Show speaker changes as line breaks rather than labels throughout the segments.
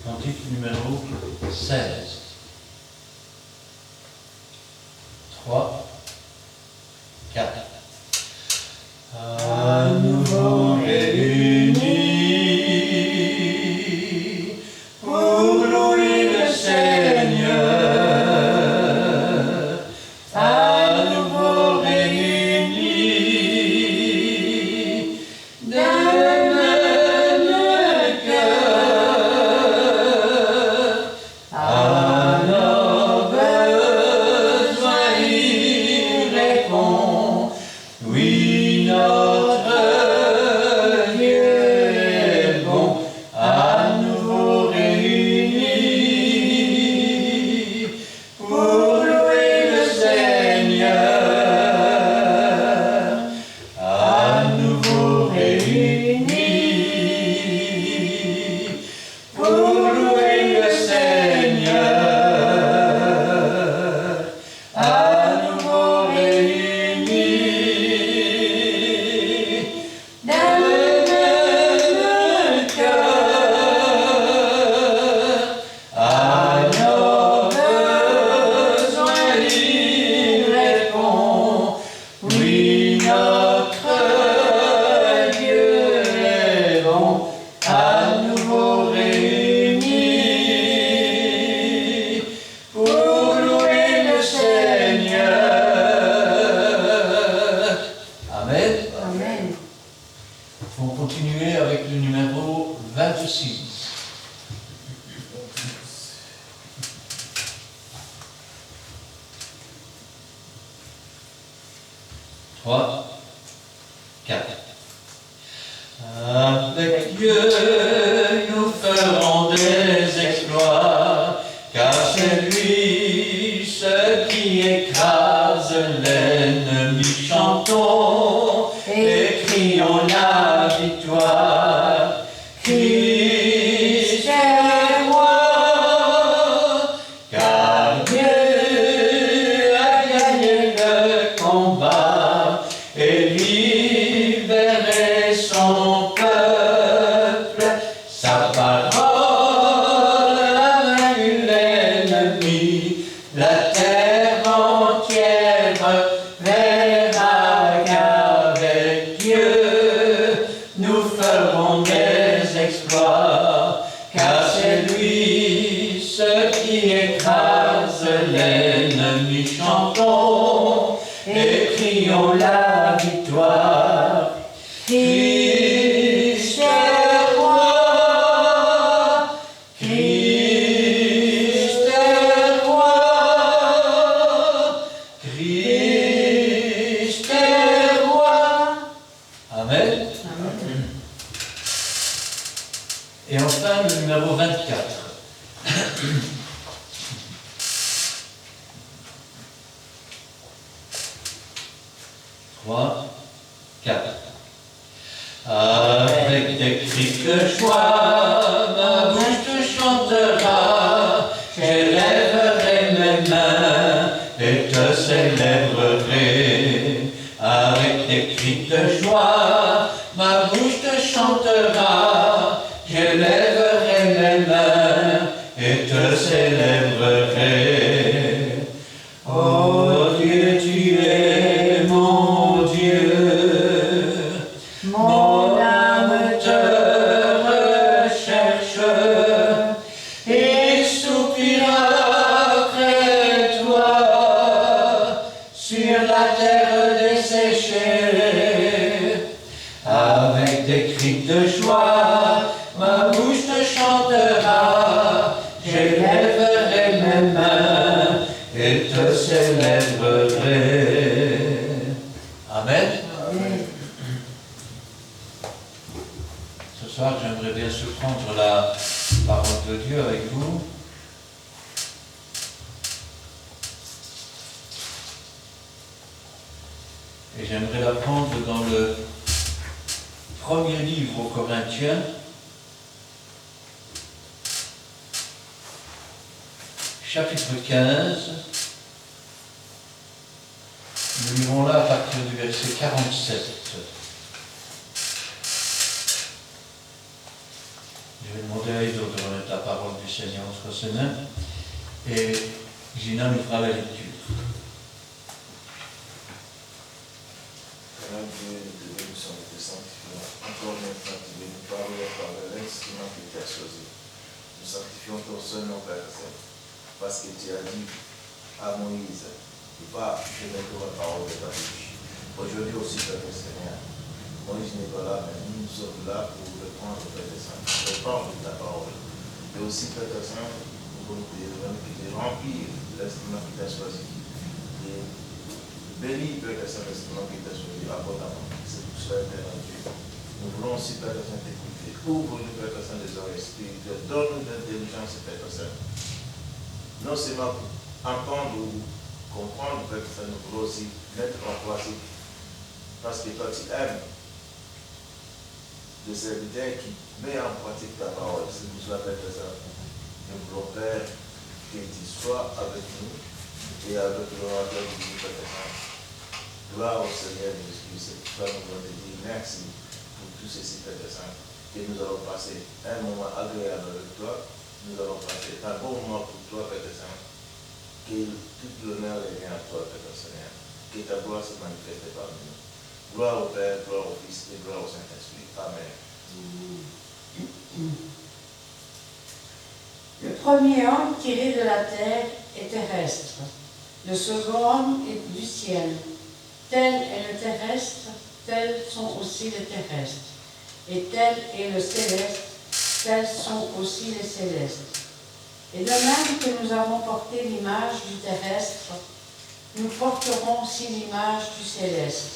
Cantique numéro 16. 3, 4. À nouveau réunis pour louer le Seigneur. À nouveau réunis d'un même cœur. À nos besoins il répond. Oui, notre Dieu est bon, à nouveau réunis pour louer le Seigneur. À nouveau réunis pour louer le Seigneur. À nouveau réunis d'un même cœur. À nos besoins il répond. Oui, notre Dieu est bon. À nouveau réunis pour louer le Seigneur. Amen.
Amen.
On va continuer avec le numéro 26. 3, 4. Avec Dieu, nous ferons des exploits, car c'est lui ce qui écrase l'ennemi. Chantons et crions la victoire. Christ est roi, car Dieu a gagné le combat et libéré son peuple. Sa parole a vaincu l'ennemi. La terre entière verra qu'avec Dieu nous ferons des exploits, car c'est lui ce qui écrase l'ennemi. Chantons et crions la victoire. Christ est roi, Christ est roi, Christ est roi. Amen. Et enfin le numéro 24. 3, 4. Avec des cris de joie, ma bouche te chantera. J'élèverai mes mains et te célébrerai. Avec des cris de joie, ma bouche te chantera. J'élèverai mes mains et te célébrerai. Oh Dieu, tu es mon Dieu. Mon âme te recherche et soupira après toi sur la terre desséchée. Avec des cris de joie, ma bouche te chantera. J'élèverai mes mains et te célébrerai. Amen. Ce soir, j'aimerais bien se prendre la parole de Dieu avec vous. Et j'aimerais la prendre dans le premier livre aux Corinthiens, chapitre 15. Nous lirons là à partir du verset 47. Je vais demander à Ido de remettre la parole du du Seigneur entre ses mains. Et Gina nous fera la lecture.
Dieu, nous te bénissons et te sanctifions. Encore maintenant, tu veux nous parler par l'instrument que tu as choisi. Nous sanctifions ton seul nom, Père Saint, parce que tu as dit à Moïse, va, je mets la parole de ta bouche. Aujourd'hui aussi, Père Seigneur, Moïse n'est pas là, mais nous sommes là pour reprendre, Père Saint, reprendre ta parole. Et aussi, Père Saint, pour te remplir l'instrument que tu as choisi. Et bénis, Père Saint, l'instrument que tu as choisi abondamment. C'est pour cela, Père Dieu. Nous voulons aussi, Père Saint, t'écouter. Ouvre-nous, Père Saint, les oreilles spirituelles. Donne-nous l'intelligence, Père Saint. Non seulement pour entendre ou comprendre, Père Saint, nous voulons aussi mettre en place. Parce que toi, tu aimes le serviteur qui met en pratique ta parole. C'est pour cela, Père Saint. Nous voulons, Père, que tu sois avec nous et avec l'orateur du Dieu, Père Saint. Gloire au Seigneur Jésus-Christ. C'est pourquoi nous voulons te dire merci pour tout ceci, Père Saint. Que nous allons passer un moment agréable avec toi. Nous allons passer un bon moment pour toi, Père Saint. Que tout l'honneur revient à toi, Père Seigneur. Que ta gloire se manifeste parmi nous. Gloire au Père, gloire au Fils et gloire au Saint-Esprit. Amen.
Le premier homme tiré de la terre est terrestre. Le second homme est du ciel. Tel est le terrestre, tels sont aussi les terrestres. Et tel est le céleste, tels sont aussi les célestes. Et de même que nous avons porté l'image du terrestre, nous porterons aussi l'image du céleste.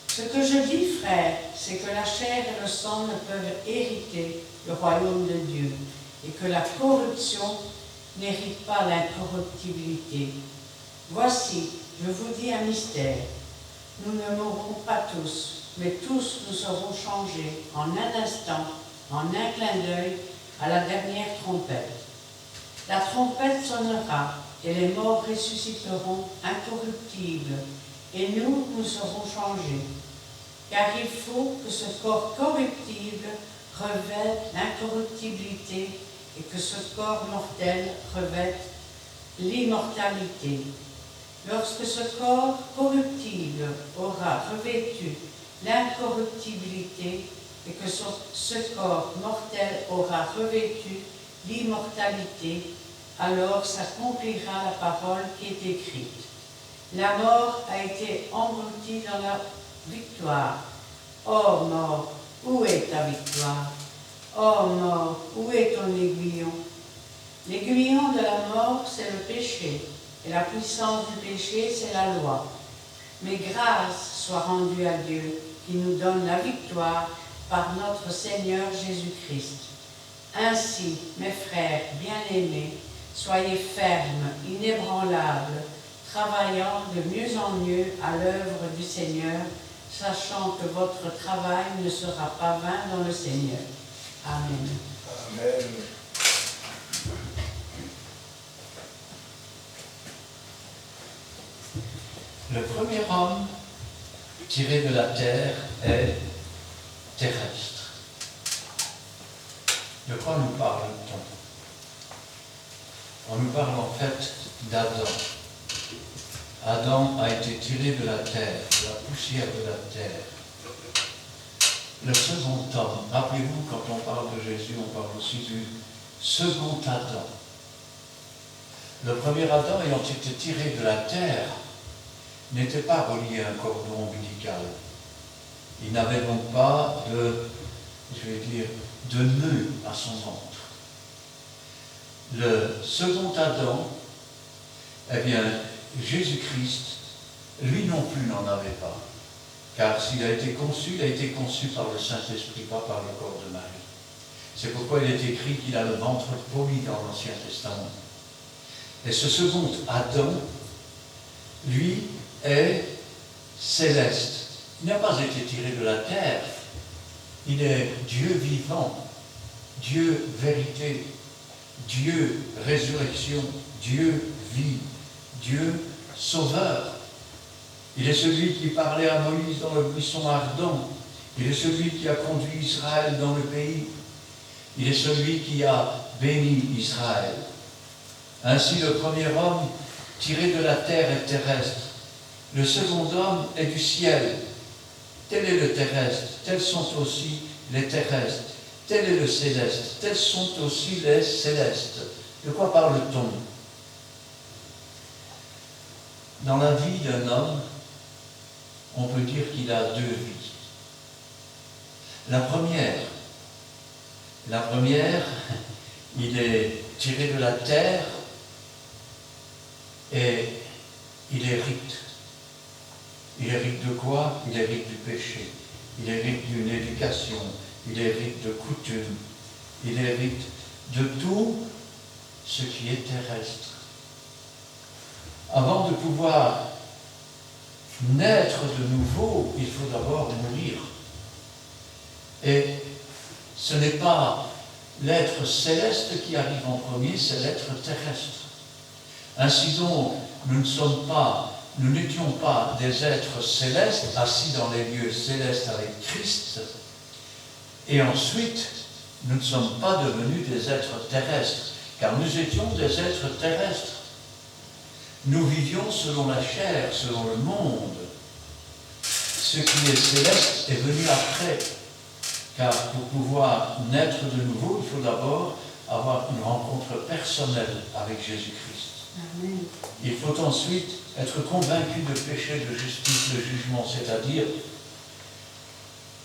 Ce que je dis, frères, c'est que la chair et le sang ne peuvent hériter le royaume de Dieu, et que la corruption n'hérite pas l'incorruptibilité. Voici, je vous dis un mystère. Nous ne mourrons pas tous, mais tous nous serons changés en un instant, en un clin d'œil, à la dernière trompette. La trompette sonnera, et les morts ressusciteront incorruptibles, et nous, nous serons changés. Car il faut que ce corps corruptible revête l'incorruptibilité et que ce corps mortel revête l'immortalité. Lorsque ce corps corruptible aura revêtu l'incorruptibilité et que ce corps mortel aura revêtu l'immortalité, alors s'accomplira la parole qui est écrite. La mort a été engloutie dans la victoire. Ô mort, où est ta victoire? Ô mort, où est ton aiguillon? L'aiguillon de la mort, c'est le péché, et la puissance du péché, c'est la loi. Mais grâce soit rendue à Dieu, qui nous donne la victoire par notre Seigneur Jésus-Christ. Ainsi, mes frères bien-aimés, soyez fermes, inébranlables, travaillant de mieux en mieux à l'œuvre du Seigneur, sachant que votre travail ne sera pas vain dans le Seigneur. Amen.
Amen.
Le premier homme tiré de la terre est terrestre. De quoi nous parle-t-on? On nous parle en fait d'Adam. Adam a été tiré de la terre, de la poussière de la terre. Le second homme, rappelez-vous, quand on parle de Jésus, on parle aussi du second Adam. Le premier Adam ayant été tiré de la terre n'était pas relié à un cordon ombilical. Il n'avait donc pas de, de nœud à son ventre. Le second Adam, eh bien, Jésus-Christ, lui non plus n'en avait pas. Car s'il a été conçu par le Saint-Esprit, pas par le corps de Marie. C'est pourquoi il est écrit qu'il a le ventre poli dans l'Ancien Testament. Et ce second Adam, lui, est céleste. Il n'a pas été tiré de la terre. Il est Dieu vivant, Dieu vérité, Dieu résurrection, Dieu vie, Dieu sauveur. Il est celui qui parlait à Moïse dans le buisson ardent. Il est celui qui a conduit Israël dans le pays Il est celui qui a béni Israël. Ainsi, le premier homme tiré de la terre est terrestre. Le second homme est du ciel. Tel est le terrestre, tels sont aussi les terrestres. Tel est le céleste, tels sont aussi les célestes. De quoi parle-t-on? Dans la vie d'un homme, on peut dire qu'il a deux vies. La première, il est tiré de la terre et il hérite. Il hérite de quoi? Il hérite du péché. Il hérite d'une éducation. Il hérite de coutumes. Il hérite de tout ce qui est terrestre. Avant de pouvoir naître de nouveau, il faut d'abord mourir. Et ce n'est pas l'être céleste qui arrive en premier, c'est l'être terrestre. Ainsi donc, nous n'étions pas des êtres célestes assis dans les lieux célestes avec Christ, et ensuite, nous ne sommes pas devenus des êtres terrestres, car nous étions des êtres terrestres. Nous vivions selon la chair, selon le monde. Ce qui est céleste est venu après, car pour pouvoir naître de nouveau, il faut d'abord avoir une rencontre personnelle avec Jésus-Christ.
Amen.
Il faut ensuite être convaincu de péché, de justice, de jugement, c'est-à-dire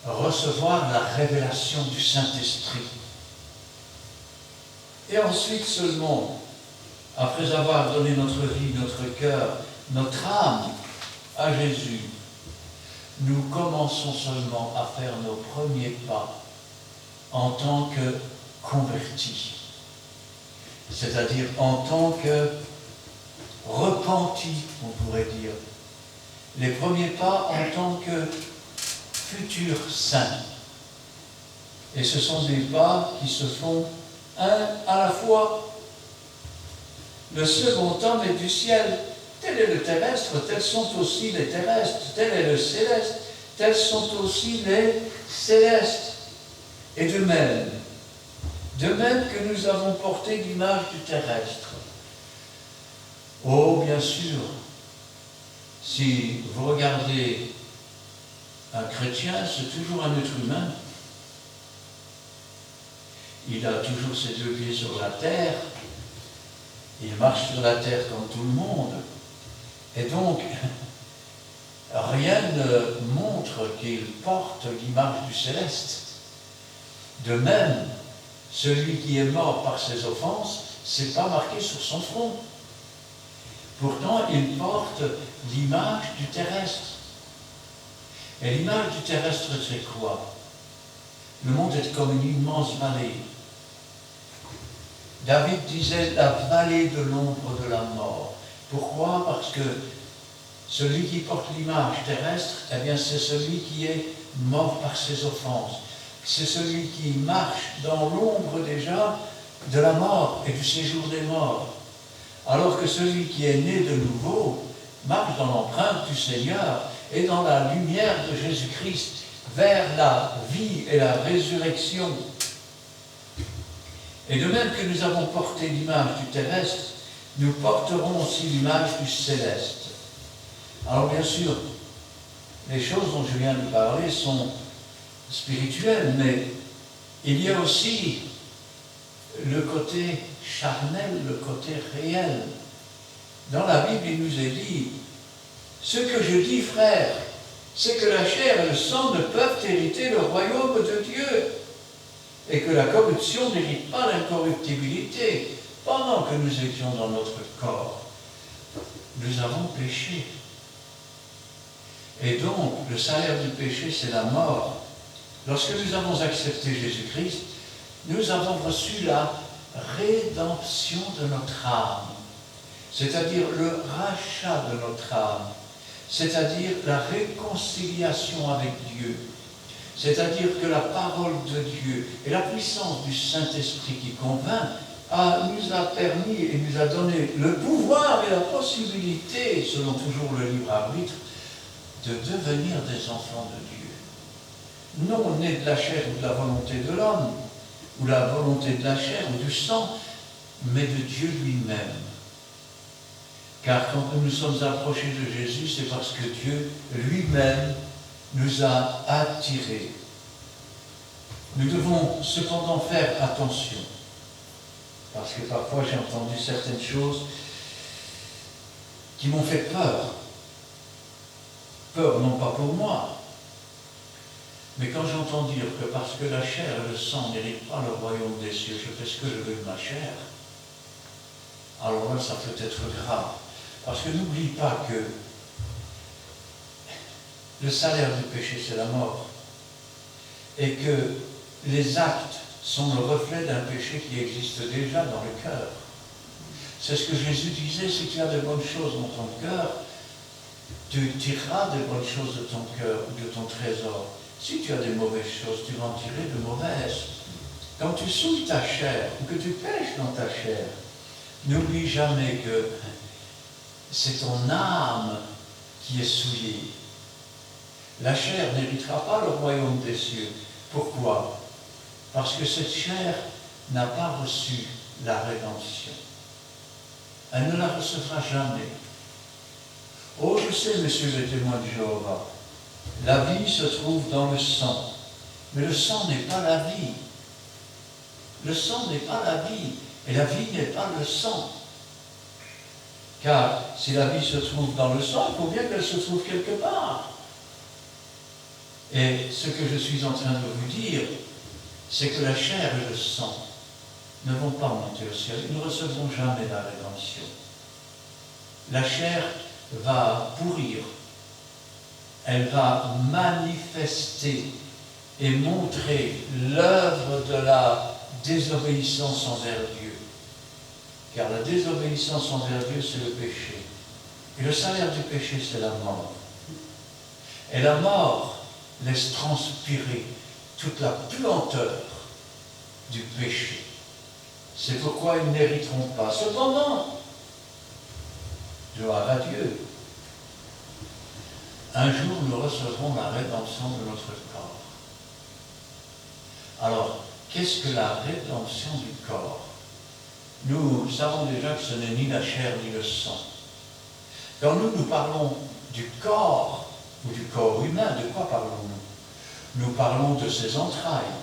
recevoir la révélation du Saint-Esprit. Et ensuite seulement, après avoir donné notre vie, notre cœur, notre âme à Jésus, nous commençons seulement à faire nos premiers pas en tant que convertis, c'est-à-dire en tant que repentis, on pourrait dire. Les premiers pas en tant que futurs saints. Et ce sont des pas qui se font un à la fois. Le second homme est du ciel. Tel est le terrestre, tels sont aussi les terrestres. Tel est le céleste, tels sont aussi les célestes. Et de même que nous avons porté l'image du terrestre. Oh, bien sûr, si vous regardez un chrétien, c'est toujours un être humain. Il a toujours ses deux pieds sur la terre. Il marche sur la terre comme tout le monde. Et donc, rien ne montre qu'il porte l'image du céleste. De même, celui qui est mort par ses offenses, c'est pas marqué sur son front. Pourtant, il porte l'image du terrestre. Et l'image du terrestre, c'est quoi? Le monde est comme une immense vallée. David disait la vallée de l'ombre de la mort. Pourquoi? Parce que celui qui porte l'image terrestre, eh bien, c'est celui qui est mort par ses offenses. C'est celui qui marche dans l'ombre déjà de la mort et du séjour des morts. Alors que celui qui est né de nouveau marche dans l'empreinte du Seigneur et dans la lumière de Jésus-Christ vers la vie et la résurrection. Et de même que nous avons porté l'image du terrestre, nous porterons aussi l'image du céleste. Alors bien sûr, les choses dont je viens de parler sont spirituelles, mais il y a aussi le côté charnel, le côté réel. Dans la Bible, il nous est dit, ce que je dis, frères, c'est que la chair et le sang ne peuvent hériter le royaume de Dieu, et que la corruption n'hérite pas l'incorruptibilité. Pendant que nous étions dans notre corps, nous avons péché. Et donc, le salaire du péché, c'est la mort. Lorsque nous avons accepté Jésus-Christ, nous avons reçu la rédemption de notre âme, c'est-à-dire le rachat de notre âme, c'est-à-dire la réconciliation avec Dieu, c'est-à-dire que la parole de Dieu et la puissance du Saint-Esprit qui convainc nous a permis et nous a donné le pouvoir et la possibilité, selon toujours le libre arbitre, de devenir des enfants de Dieu. Non nés de la chair ou de la volonté de l'homme, ou la volonté de la chair ou du sang, mais de Dieu lui-même. Car quand nous nous sommes approchés de Jésus, c'est parce que Dieu lui-même nous a attirés. Nous devons cependant faire attention, parce que parfois j'ai entendu certaines choses qui m'ont fait peur. Peur non pas pour moi, mais quand j'entends dire que parce que la chair et le sang n'héritent pas le royaume des cieux, je fais ce que je veux de ma chair, alors là ça peut être grave. Parce que n'oublie pas que le salaire du péché c'est la mort, et que les actes sont le reflet d'un péché qui existe déjà dans le cœur. C'est ce que Jésus disait, si tu as de bonnes choses dans ton cœur, tu tireras des bonnes choses de ton cœur ou de ton trésor. Si tu as des mauvaises choses, tu vas en tirer de mauvaises. Quand tu souilles ta chair ou que tu pêches dans ta chair, n'oublie jamais que c'est ton âme qui est souillée. La chair n'héritera pas le royaume des cieux. Pourquoi? Parce que cette chair n'a pas reçu la rédemption. Elle ne la recevra jamais. Oh, je sais, messieurs les témoins de Jéhovah, la vie se trouve dans le sang. Mais le sang n'est pas la vie. Le sang n'est pas la vie. Et la vie n'est pas le sang. Car si la vie se trouve dans le sang, il faut bien qu'elle se trouve quelque part. Et ce que je suis en train de vous dire, c'est que la chair et le sang ne vont pas monter au ciel. Ils ne recevront jamais la rédemption. La chair va pourrir. Elle va manifester et montrer l'œuvre de la désobéissance envers Dieu. Car la désobéissance envers Dieu, c'est le péché. Et le salaire du péché, c'est la mort. Et la mort laisse transpirer toute la puanteur du péché. C'est pourquoi ils n'hériteront pas. Cependant, gloire à Dieu, un jour nous recevrons la rédemption de notre corps. Alors, qu'est-ce que la rédemption du corps? Nous savons déjà que ce n'est ni la chair ni le sang. Quand nous parlons du corps, ou du corps humain, de quoi parlons-nous? Nous parlons de ses entrailles,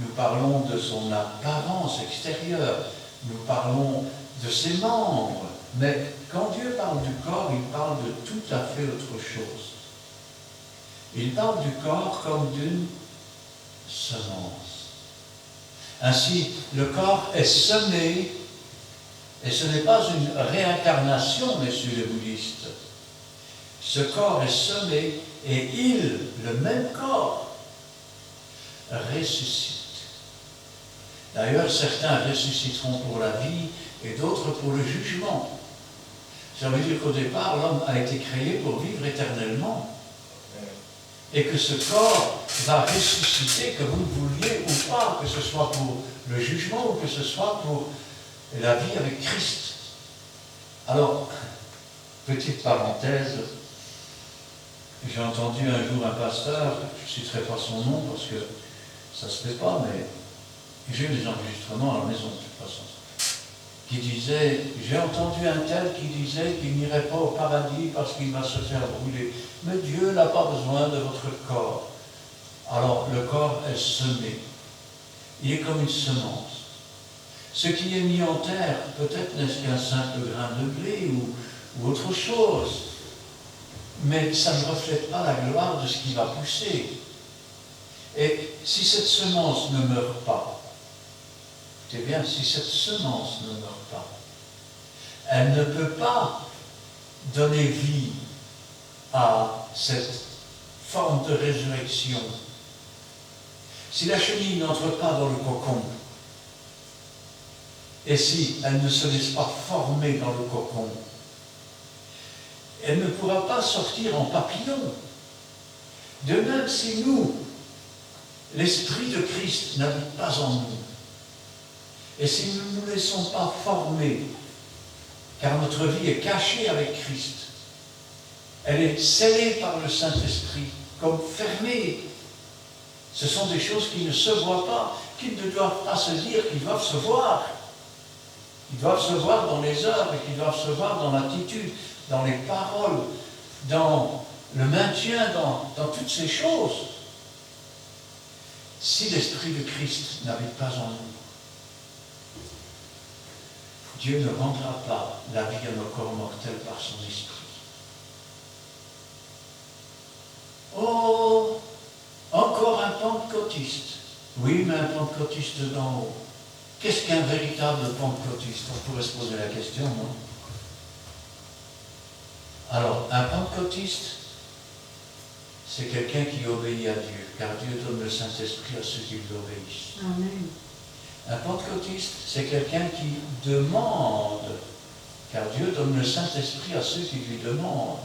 nous parlons de son apparence extérieure, nous parlons de ses membres. Mais quand Dieu parle du corps, il parle de tout à fait autre chose. Il parle du corps comme d'une semence. Ainsi, le corps est semé, et ce n'est pas une réincarnation, messieurs les bouddhistes. Ce corps est semé, et il, le même corps, ressuscite. D'ailleurs, certains ressusciteront pour la vie, et d'autres pour le jugement. Ça veut dire qu'au départ, l'homme a été créé pour vivre éternellement. Et que ce corps va ressusciter, que vous le vouliez ou pas, que ce soit pour le jugement ou que ce soit pour la vie avec Christ. Alors, petite parenthèse, j'ai entendu un jour un pasteur, je ne citerai pas son nom parce que ça ne se fait pas, mais j'ai eu des enregistrements à la maison de toute façon, qui disait, j'ai entendu un tel qui disait qu'il n'irait pas au paradis parce qu'il va se faire brûler. Mais Dieu n'a pas besoin de votre corps. Alors le corps est semé. Il est comme une semence. Ce qui est mis en terre, peut-être n'est-ce qu'un simple grain de blé ou autre chose. Mais ça ne reflète pas la gloire de ce qui va pousser. Et si cette semence ne meurt pas, écoutez bien, si cette semence ne meurt pas, elle ne peut pas donner vie à cette forme de résurrection. Si la chenille n'entre pas dans le cocon, et si elle ne se laisse pas former dans le cocon, elle ne pourra pas sortir en papillon. De même, si nous, l'Esprit de Christ n'habite pas en nous, et si nous ne nous laissons pas former, car notre vie est cachée avec Christ, elle est scellée par le Saint-Esprit, comme fermée. Ce sont des choses qui ne se voient pas. qui ne doivent pas se dire qu'ils doivent se voir. Ils doivent se voir dans les œuvres, et qu'ils doivent se voir dans l'attitude, dans les paroles, dans le maintien, dans toutes ces choses. Si l'Esprit de Christ n'habite pas en nous, Dieu ne rendra pas la vie à nos corps mortels par son Esprit. Oh, encore un pentecôtiste. Oui, mais un pentecôtiste d'en haut. Qu'est-ce qu'un véritable pentecôtiste? On pourrait se poser la question, non? Alors, un pentecôtiste, c'est quelqu'un qui obéit à Dieu, car Dieu donne le Saint-Esprit à ceux qui lui obéissent.
Amen.
Un pentecôtiste, c'est quelqu'un qui demande, car Dieu donne le Saint-Esprit à ceux qui lui demandent.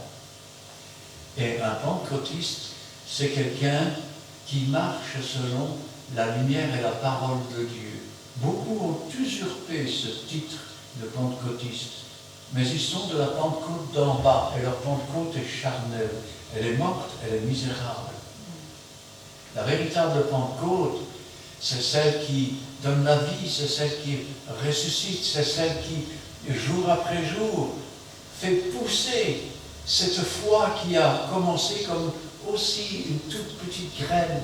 Et un pentecôtiste, c'est quelqu'un qui marche selon la lumière et la parole de Dieu. Beaucoup ont usurpé ce titre de pentecôtiste, mais ils sont de la Pentecôte d'en bas, et leur Pentecôte est charnelle. Elle est morte, elle est misérable. La véritable Pentecôte, c'est celle qui donne la vie, c'est celle qui ressuscite, c'est celle qui, jour après jour, fait pousser cette foi qui a commencé comme aussi une toute petite graine,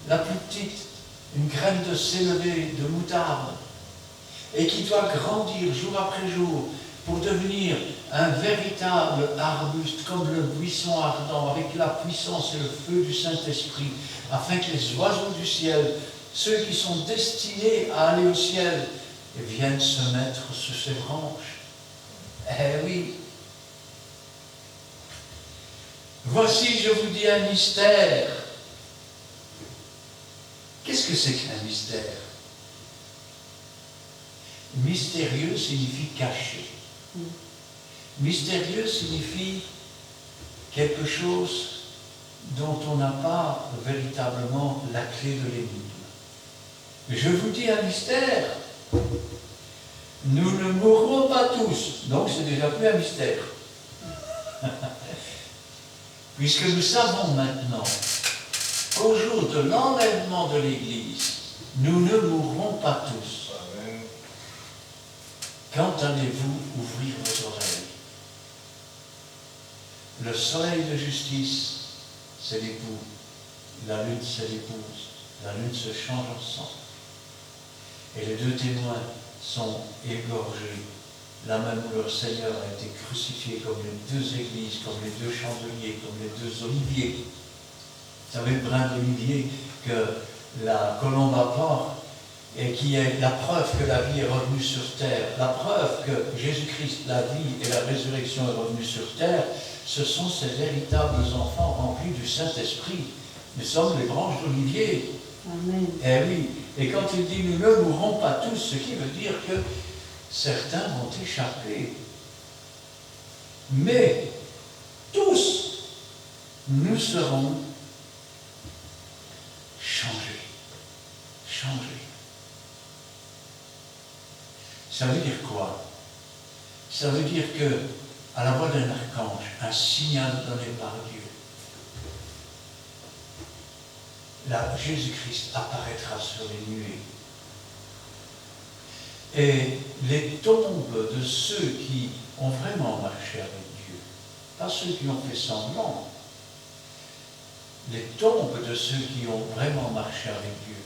la plus petite, une graine de sénévé, de moutarde, et qui doit grandir jour après jour pour devenir un véritable arbuste comme le buisson ardent, avec la puissance et le feu du Saint-Esprit, afin que les oiseaux du ciel, ceux qui sont destinés à aller au ciel, viennent se mettre sous ses branches. Eh oui. Voici, je vous dis un mystère. Qu'est-ce que c'est qu'un mystère? Mystérieux signifie caché. Mystérieux signifie quelque chose dont on n'a pas véritablement la clé de l'énigme. Je vous dis un mystère. Nous ne mourrons pas tous. Donc c'est déjà plus un mystère. Puisque nous savons maintenant qu'au jour de l'enlèvement de l'Église, nous ne mourrons pas tous.
Amen.
Quand allez-vous ouvrir vos oreilles? Le soleil de justice, c'est l'époux. La lune, c'est l'épouse. La lune se change en sang. Et les deux témoins sont égorgés, là même où leur Seigneur a été crucifié, comme les deux églises, comme les deux chandeliers, comme les deux oliviers. Vous savez, le brin d'olivier que la colombe apporte, et qui est la preuve que la vie est revenue sur terre, la preuve que Jésus-Christ, la vie et la résurrection est revenue sur terre, ce sont ces véritables enfants remplis du Saint-Esprit. Nous sommes les branches d'olivier.
Amen.
Eh oui, et quand il dit nous ne mourrons pas tous, ce qui veut dire que certains vont échapper. Mais tous, nous serons changés. Changés. Ça veut dire quoi? Ça veut dire que, à la voix d'un archange, un signal donné par Dieu, là, Jésus-Christ apparaîtra sur les nuées. Et les tombes de ceux qui ont vraiment marché avec Dieu, pas ceux qui ont fait semblant, les tombes de ceux qui ont vraiment marché avec Dieu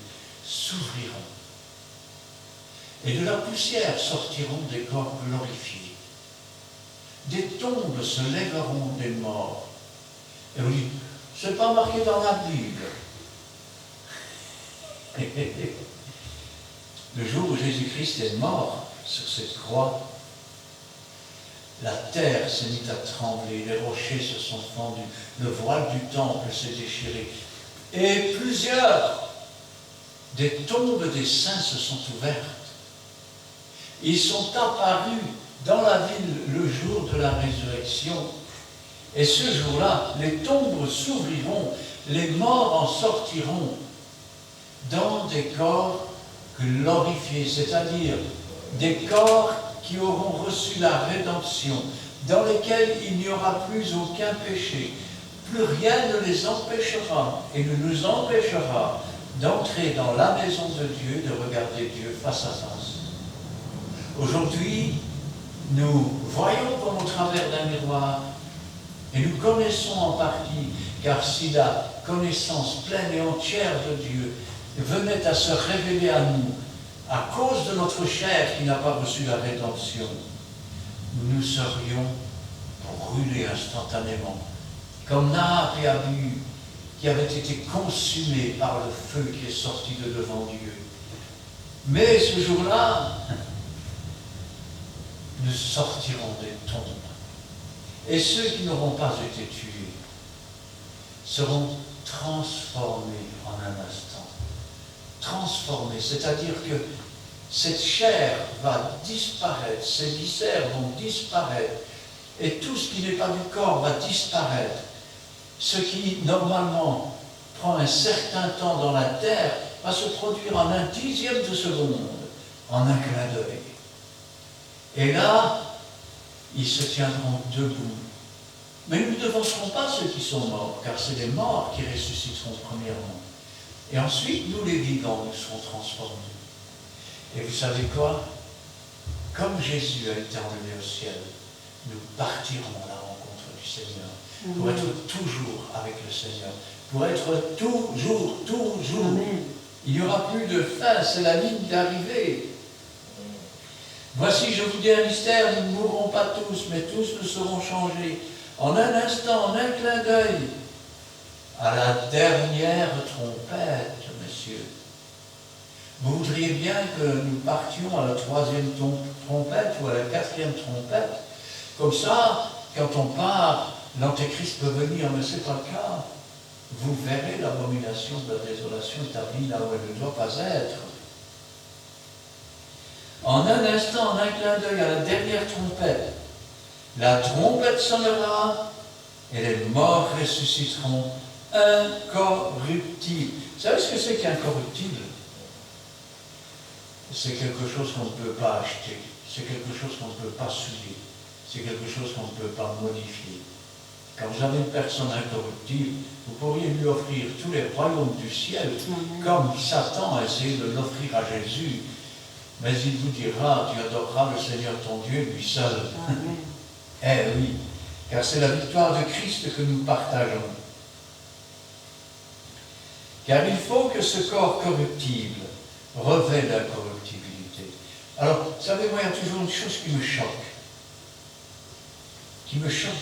s'ouvriront. Et de la poussière sortiront des corps glorifiés. Des tombes se lèveront des morts. Et vous dites, c'est pas marqué dans la Bible. Le jour où Jésus-Christ est mort sur cette croix, la terre s'est mise à trembler, les rochers se sont fendus, le voile du temple s'est déchiré, et plusieurs des tombes des saints se sont ouvertes. Ils sont apparus dans la ville le jour de la résurrection, et ce jour-là, les tombes s'ouvriront, les morts en sortiront dans des corps glorifiés, c'est-à-dire des corps qui auront reçu la rédemption, dans lesquels il n'y aura plus aucun péché. Plus rien ne les empêchera et ne nous empêchera d'entrer dans la maison de Dieu, de regarder Dieu face à face. Aujourd'hui, nous voyons comme au travers d'un miroir et nous connaissons en partie, car si la connaissance pleine et entière de Dieu venait à se révéler à nous à cause de notre chair qui n'a pas reçu la rédemption, nous serions brûlés instantanément, comme Naab et Abihu, qui avaient été consumés par le feu qui est sorti de devant Dieu. Mais ce jour-là, nous sortirons des tombes. Et ceux qui n'auront pas été tués seront transformés en un instant. Transformés, c'est-à-dire que cette chair va disparaître, ces viscères vont disparaître, et tout ce qui n'est pas du corps va disparaître. Ce qui, normalement, prend un certain temps dans la terre, va se produire en un dixième de seconde, en un clin d'œil. Et là, ils se tiendront debout. Mais nous ne devancerons pas ceux qui sont morts, car c'est les morts qui ressusciteront premièrement. Et ensuite, nous les vivants, nous serons transformés. Et vous savez quoi? Comme Jésus a été enlevé au ciel, nous partirons à la rencontre du Seigneur, pour être toujours avec le Seigneur, pour être toujours.
Amen.
Il n'y aura plus de fin, c'est la ligne d'arrivée. Voici, je vous dis un mystère, nous ne mourrons pas tous, mais tous nous serons changés. En un instant, en un clin d'œil, à la dernière trompette, messieurs. Vous voudriez bien que nous partions à la troisième trompette ou à la quatrième trompette? Comme ça, quand on part, l'Antéchrist peut venir, mais ce n'est pas le cas. Vous verrez l'abomination de la désolation établie là où elle ne doit pas être. En un instant, en un clin d'œil, à la dernière trompette, la trompette sonnera et les morts ressusciteront incorruptibles. Vous savez ce que c'est qu'incorruptible? C'est quelque chose qu'on ne peut pas acheter, c'est quelque chose qu'on ne peut pas souiller, c'est quelque chose qu'on ne peut pas modifier. Quand vous avez une personne incorruptible, vous pourriez lui offrir tous les royaumes du ciel, comme Satan a essayé de l'offrir à Jésus. Mais il vous dira, tu adoreras le Seigneur ton Dieu, lui seul.
Amen.
Eh oui, car c'est la victoire de Christ que nous partageons. Car il faut que ce corps corruptible revêt l'incorruptibilité. Alors, vous savez, moi, il y a toujours une chose qui me choque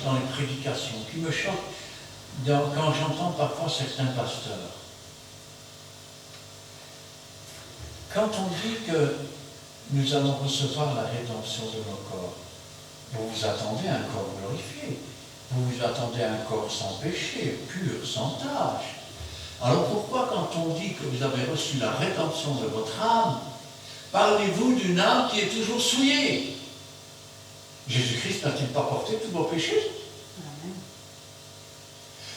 dans les prédications, qui me choque quand j'entends parfois certains pasteurs. Quand on dit que nous allons recevoir la rédemption de nos corps, vous vous attendez à un corps glorifié, vous vous attendez à un corps sans péché, pur, sans tâche. Alors pourquoi quand on dit que vous avez reçu la rédemption de votre âme, parlez-vous d'une âme qui est toujours souillée? Jésus-Christ n'a-t-il pas porté tous vos péchés?
Amen.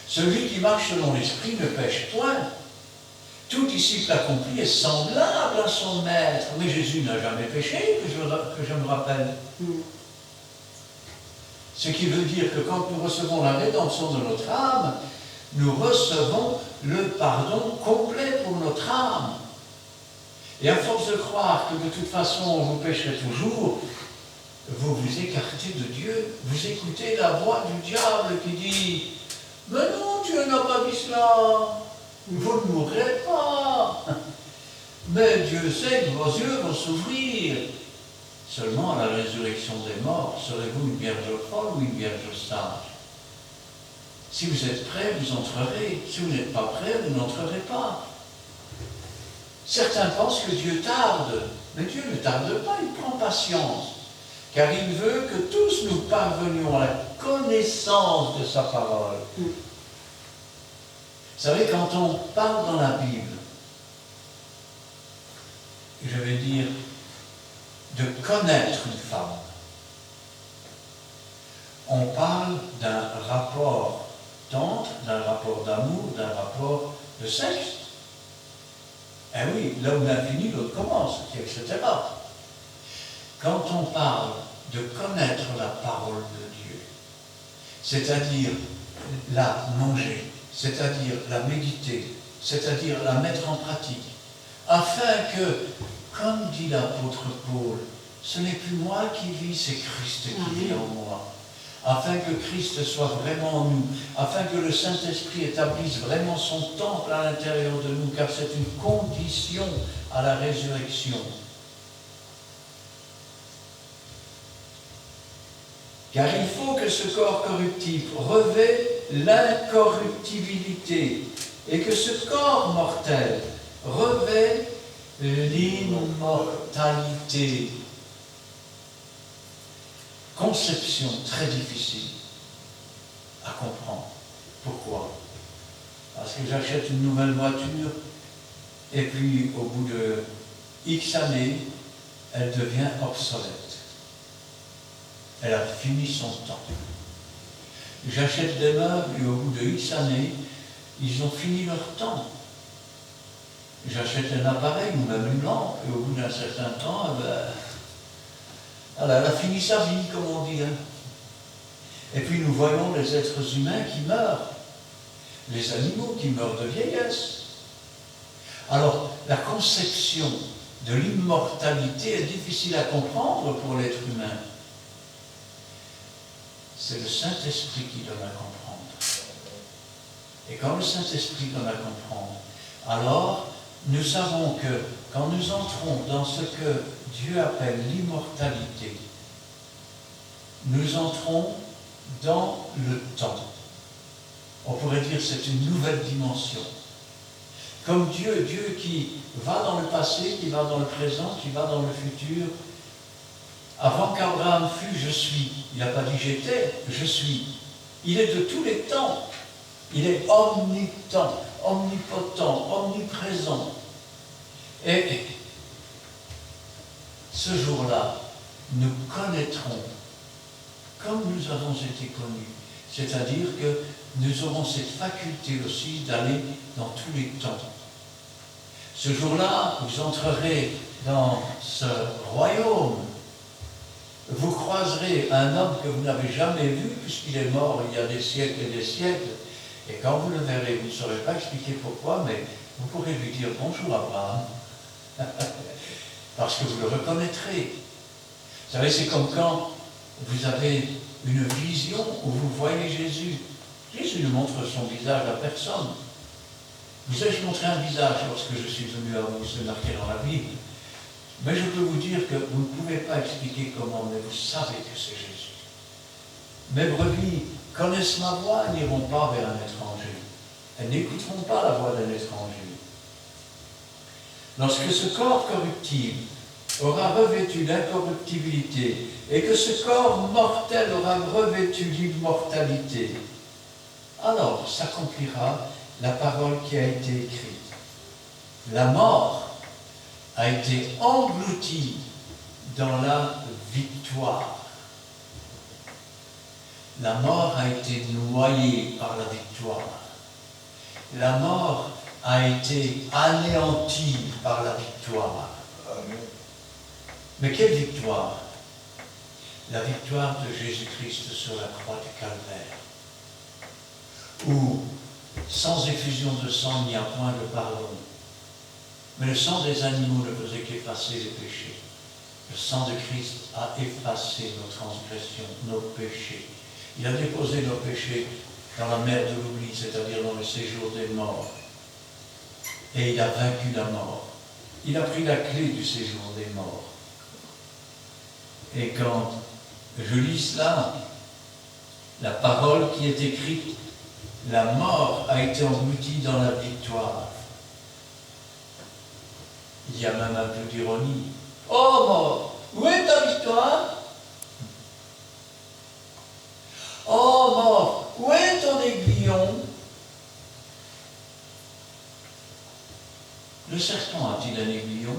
Celui qui marche selon l'esprit ne pêche point. Tout disciple accompli est semblable à son maître. Mais Jésus n'a jamais péché, que je me rappelle. Ce qui veut dire que quand nous recevons la rédemption de notre âme, nous recevons le pardon complet pour notre âme. Et à force de croire que de toute façon vous pécherez toujours, vous vous écartez de Dieu, vous écoutez la voix du diable qui dit « Mais non, Dieu n'a pas dit cela, vous ne mourrez pas. Mais Dieu sait que vos yeux vont s'ouvrir. Seulement à la résurrection des morts, serez-vous une vierge folle ou une vierge sage? Si vous êtes prêts, vous entrerez. Si vous n'êtes pas prêts, vous n'entrerez pas. » Certains pensent que Dieu tarde, mais Dieu ne tarde pas, il prend patience. Car il veut que tous nous parvenions à la connaissance de sa parole. Vous savez, quand on parle dans la Bible, je vais dire, de connaître une femme, on parle d'un rapport tendre, d'un rapport d'amour, d'un rapport de sexe. Eh oui, là où l'infini, l'autre commence, etc. Quand on parle de connaître la parole de Dieu, c'est-à-dire la manger, c'est-à-dire la méditer, c'est-à-dire la mettre en pratique, afin que, comme dit l'apôtre Paul, ce n'est plus moi qui vis, c'est Christ qui vit en moi. Afin que Christ soit vraiment en nous, afin que le Saint-Esprit établisse vraiment son temple à l'intérieur de nous, car c'est une condition à la résurrection. Car il faut que ce corps corruptible revêt l'incorruptibilité et que ce corps mortel revêt l'immortalité. Conception très difficile à comprendre. Pourquoi? Parce que j'achète une nouvelle voiture et puis au bout de X années, elle devient obsolète. Elle a fini son temps. J'achète des meubles et au bout de X années, ils ont fini leur temps. J'achète un appareil ou même une lampe et au bout d'un certain temps, elle a fini sa vie, comme on dit. Et puis nous voyons les êtres humains qui meurent, les animaux qui meurent de vieillesse. Alors, la conception de l'immortalité est difficile à comprendre pour l'être humain. C'est le Saint-Esprit qui donne à comprendre. Et quand le Saint-Esprit donne à comprendre, alors nous savons que quand nous entrons dans ce que Dieu appelle l'immortalité, nous entrons dans le temps. On pourrait dire que c'est une nouvelle dimension. Comme Dieu qui va dans le passé, qui va dans le présent, qui va dans le futur. Avant qu'Abraham fût, je suis. Il n'a pas dit j'étais, je suis. Il est de tous les temps. Il est omnipotent, omniprésent. Et ce jour-là, nous connaîtrons comme nous avons été connus. C'est-à-dire que nous aurons cette faculté aussi d'aller dans tous les temps. Ce jour-là, vous entrerez dans ce royaume. Vous croiserez un homme que vous n'avez jamais vu, puisqu'il est mort il y a des siècles et des siècles. Et quand vous le verrez, vous ne saurez pas expliquer pourquoi, mais vous pourrez lui dire « Bonjour Abraham ». Parce que vous le reconnaîtrez. Vous savez, c'est comme quand vous avez une vision où vous voyez Jésus. Jésus ne montre son visage à personne. Vous ai-je montré un visage lorsque je suis venu à vous, c'est marqué dans la Bible. Mais je peux vous dire que vous ne pouvez pas expliquer comment, mais vous savez que c'est Jésus. Mes brebis connaissent ma voix, elles n'iront pas vers un étranger. Elles n'écouteront pas la voix d'un étranger. Lorsque ce corps corruptible aura revêtu l'incorruptibilité et que ce corps mortel aura revêtu l'immortalité, alors s'accomplira la parole qui a été écrite. La mort a été engloutie dans la victoire. La mort a été noyée par la victoire. La mort a été anéantie par la victoire.
Amen.
Mais quelle victoire? La victoire de Jésus-Christ sur la croix du Calvaire, où sans effusion de sang, il n'y a point de pardon. Mais le sang des animaux ne faisait qu'effacer les péchés. Le sang de Christ a effacé nos transgressions, nos péchés. Il a déposé nos péchés dans la mer de l'oubli, c'est-à-dire dans le séjour des morts. Et il a vaincu la mort. Il a pris la clé du séjour des morts. Et quand je lis cela, la parole qui est écrite, la mort a été engloutie dans la victoire. Il y a même un peu d'ironie. Oh mort, où est ta victoire? Oh mort, où est ton aiguillon? Le serpent a-t-il un aiguillon?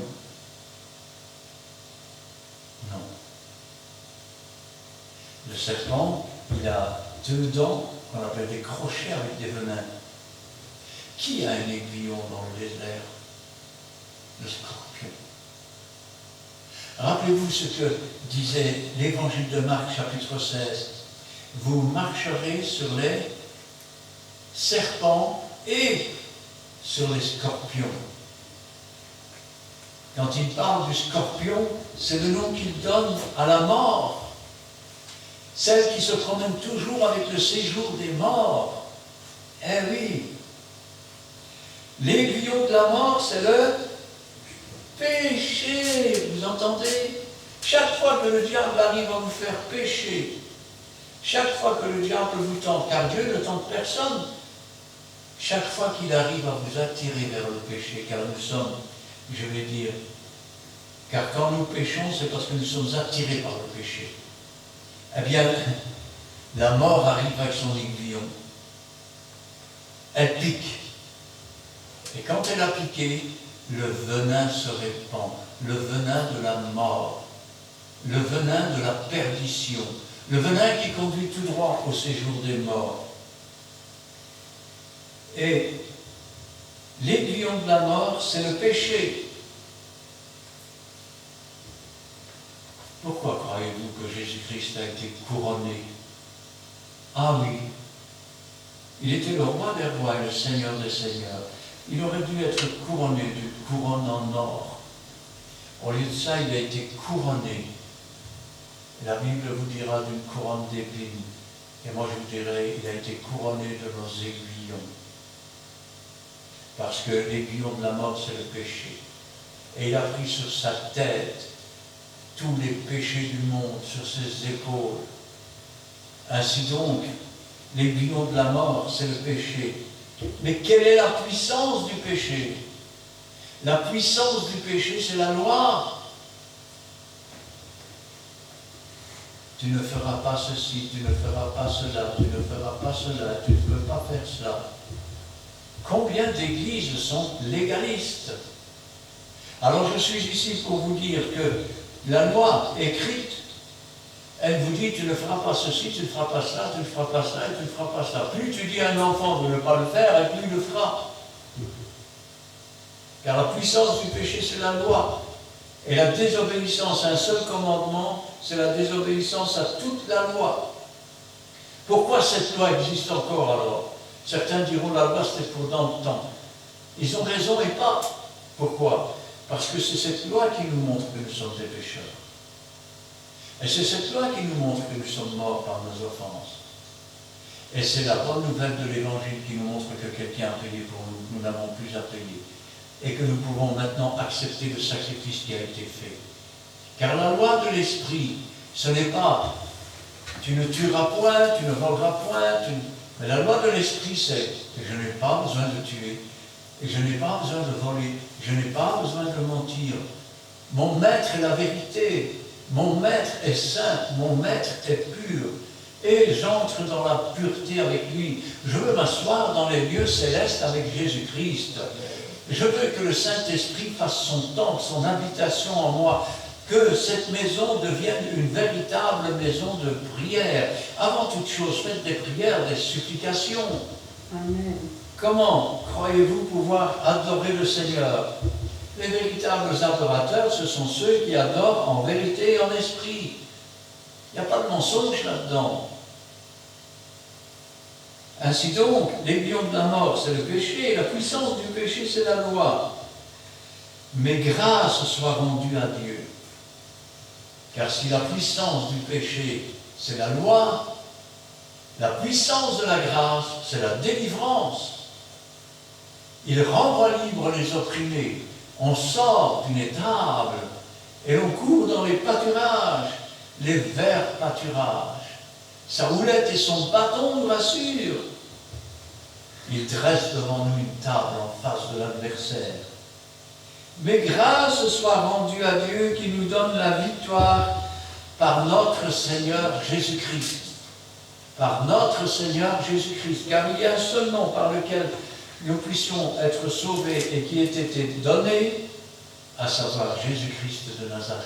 Non. Le serpent, il a deux dents qu'on appelle des crochets avec des venins. Qui a un aiguillon dans le désert? Le scorpion. Rappelez-vous ce que disait l'évangile de Marc, chapitre 16. Vous marcherez sur les serpents et sur les scorpions. Quand il parle du scorpion, c'est le nom qu'il donne à la mort. Celle qui se promène toujours avec le séjour des morts. Eh oui. L'aiguillon de la mort, c'est le péché. Vous entendez? Chaque fois que le diable arrive à vous faire pécher, chaque fois que le diable vous tente, car Dieu ne tente personne, chaque fois qu'il arrive à vous attirer vers le péché, car nous sommes, je vais dire, car quand nous péchons, c'est parce que nous sommes attirés par le péché. Eh bien, la mort arrive avec son aiguillon. Elle pique. Et quand elle a piqué, le venin se répand, le venin de la mort, le venin de la perdition, le venin qui conduit tout droit au séjour des morts. Et l'aiguillon de la mort, c'est le péché. Pourquoi croyez-vous que Jésus-Christ a été couronné? Ah oui, il était le roi des rois et le Seigneur des seigneurs. Il aurait dû être couronné d'une couronne en or. Au lieu de ça, il a été couronné. La Bible vous dira d'une couronne d'épines. Et moi, je vous dirais, il a été couronné de nos aiguillons. Parce que l'aiguillon de la mort, c'est le péché. Et il a pris sur sa tête tous les péchés du monde, sur ses épaules. Ainsi donc, l'aiguillon de la mort, c'est le péché. Mais quelle est la puissance du péché? La puissance du péché, c'est la loi. Tu ne feras pas ceci, tu ne feras pas cela, tu ne feras pas cela, tu ne peux pas faire cela. Combien d'églises sont légalistes? Alors je suis ici pour vous dire que la loi écrite, elle vous dit, tu ne feras pas ceci, tu ne feras pas cela, tu ne feras pas cela, et tu ne feras pas cela. Plus tu dis à un enfant de ne pas le faire, et plus il le fera. Car la puissance du péché, c'est la loi. Et la désobéissance à un seul commandement, c'est la désobéissance à toute la loi. Pourquoi cette loi existe encore alors? Certains diront, la loi c'était pour dans le temps. Ils ont raison et pas. Pourquoi? Parce que c'est cette loi qui nous montre que nous sommes des pécheurs. Et c'est cette loi qui nous montre que nous sommes morts par nos offenses. Et c'est la bonne nouvelle de l'Évangile qui nous montre que quelqu'un a payé pour nous, nous n'avons plus à payer. Et que nous pouvons maintenant accepter le sacrifice qui a été fait. Car la loi de l'Esprit, ce n'est pas tu ne tueras point, tu ne voleras point, mais la loi de l'Esprit c'est que je n'ai pas besoin de tuer, et je n'ai pas besoin de voler, je n'ai pas besoin de mentir. Mon maître est la vérité. Mon maître est saint, mon maître est pur, et j'entre dans la pureté avec lui. Je veux m'asseoir dans les lieux célestes avec Jésus-Christ. Je veux que le Saint-Esprit fasse son temple, son habitation en moi, que cette maison devienne une véritable maison de prière. Avant toute chose, faites des prières, des supplications.
Amen.
Comment croyez-vous pouvoir adorer le Seigneur? Les véritables adorateurs, ce sont ceux qui adorent en vérité et en esprit. Il n'y a pas de mensonge là-dedans. Ainsi donc, l'aiguillon de la mort, c'est le péché, et la puissance du péché, c'est la loi. Mais grâce soit rendue à Dieu. Car si la puissance du péché, c'est la loi, la puissance de la grâce, c'est la délivrance. Il renvoie libre les opprimés. On sort d'une étable et on court dans les pâturages, les verts pâturages. Sa houlette et son bâton nous rassurent. Il dresse devant nous une table en face de l'adversaire. Mais grâce soit rendue à Dieu qui nous donne la victoire par notre Seigneur Jésus-Christ. Par notre Seigneur Jésus-Christ. Car il y a un seul nom par lequel nous puissions être sauvés et qui ait été donné, à savoir Jésus-Christ de Nazareth.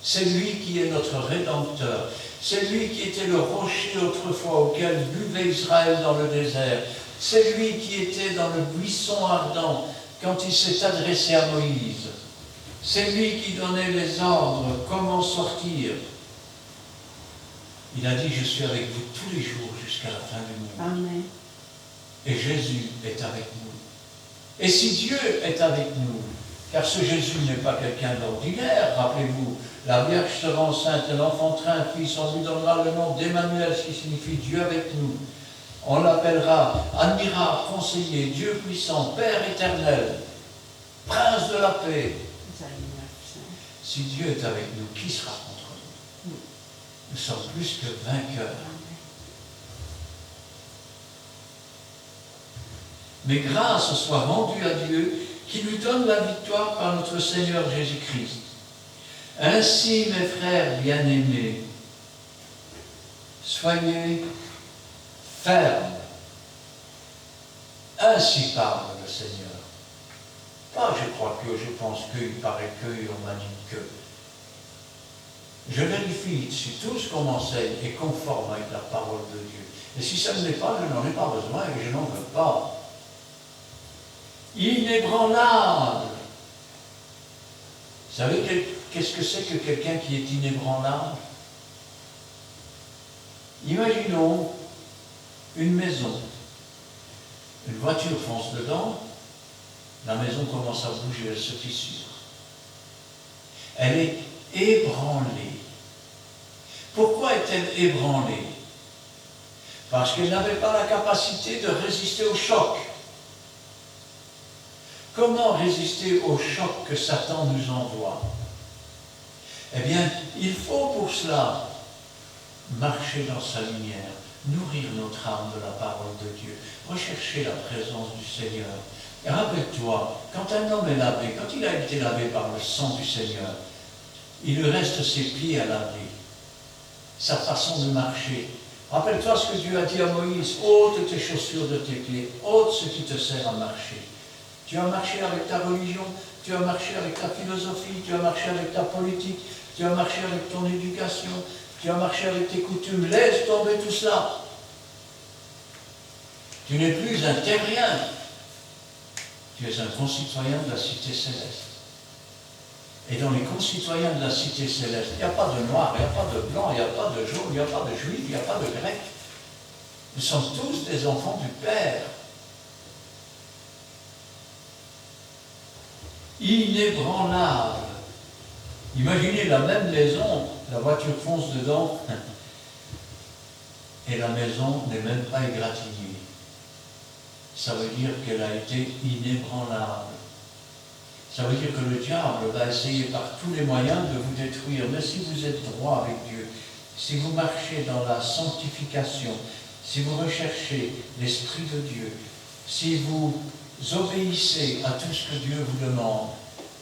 C'est lui qui est notre Rédempteur. C'est lui qui était le rocher autrefois auquel buvait Israël dans le désert. C'est lui qui était dans le buisson ardent quand il s'est adressé à Moïse. C'est lui qui donnait les ordres, comment sortir. Il a dit, je suis avec vous tous les jours jusqu'à la fin du monde.
Amen.
Et Jésus est avec nous. Et si Dieu est avec nous, car ce Jésus n'est pas quelqu'un d'ordinaire, rappelez-vous, la Vierge sera enceinte, elle enfantera un fils, on lui donnera le nom d'Emmanuel, ce qui signifie Dieu avec nous. On l'appellera admirable, conseiller, Dieu puissant, Père éternel, Prince de la paix. Si Dieu est avec nous, qui sera contre nous? Nous sommes plus que vainqueurs. Mais grâce soit rendue à Dieu qui nous donne la victoire par notre Seigneur Jésus-Christ. Ainsi, mes frères bien-aimés, soyez fermes. Ainsi parle le Seigneur. Pas je crois que, je pense que, il paraît que, on m'a dit que. Je vérifie si tout ce qu'on m'enseigne est conforme avec la parole de Dieu. Et si ça ne l'est pas, je n'en ai pas besoin et je n'en veux pas. Inébranlable. Vous savez qu'est-ce que c'est que quelqu'un qui est inébranlable? Imaginons une maison. Une voiture fonce dedans, la maison commence à bouger, elle se fissure. Elle est ébranlée. Pourquoi est-elle ébranlée? Parce qu'elle n'avait pas la capacité de résister au choc. Comment résister au choc que Satan nous envoie? Eh bien, il faut pour cela marcher dans sa lumière, nourrir notre âme de la parole de Dieu, rechercher la présence du Seigneur. Et rappelle-toi, quand un homme est lavé, quand il a été lavé par le sang du Seigneur, il lui reste ses pieds à laver, sa façon de marcher. Rappelle-toi ce que Dieu a dit à Moïse, ôte tes chaussures de tes pieds, ôte ce qui te sert à marcher. Tu as marché avec ta religion, tu as marché avec ta philosophie, tu as marché avec ta politique, tu as marché avec ton éducation, tu as marché avec tes coutumes. Laisse tomber tout cela. Tu n'es plus un terrien. Tu es un concitoyen de la cité céleste. Et dans les concitoyens de la cité céleste, il n'y a pas de noir, il n'y a pas de blanc, il n'y a pas de jaune, il n'y a pas de juif, il n'y a pas de grec. Nous sommes tous des enfants du Père. Inébranlable. Imaginez la même maison, la voiture fonce dedans et la maison n'est même pas égratignée. Ça veut dire qu'elle a été inébranlable. Ça veut dire que le diable va essayer par tous les moyens de vous détruire. Mais si vous êtes droit avec Dieu, si vous marchez dans la sanctification, si vous recherchez l'Esprit de Dieu, si vous obéissez à tout ce que Dieu vous demande,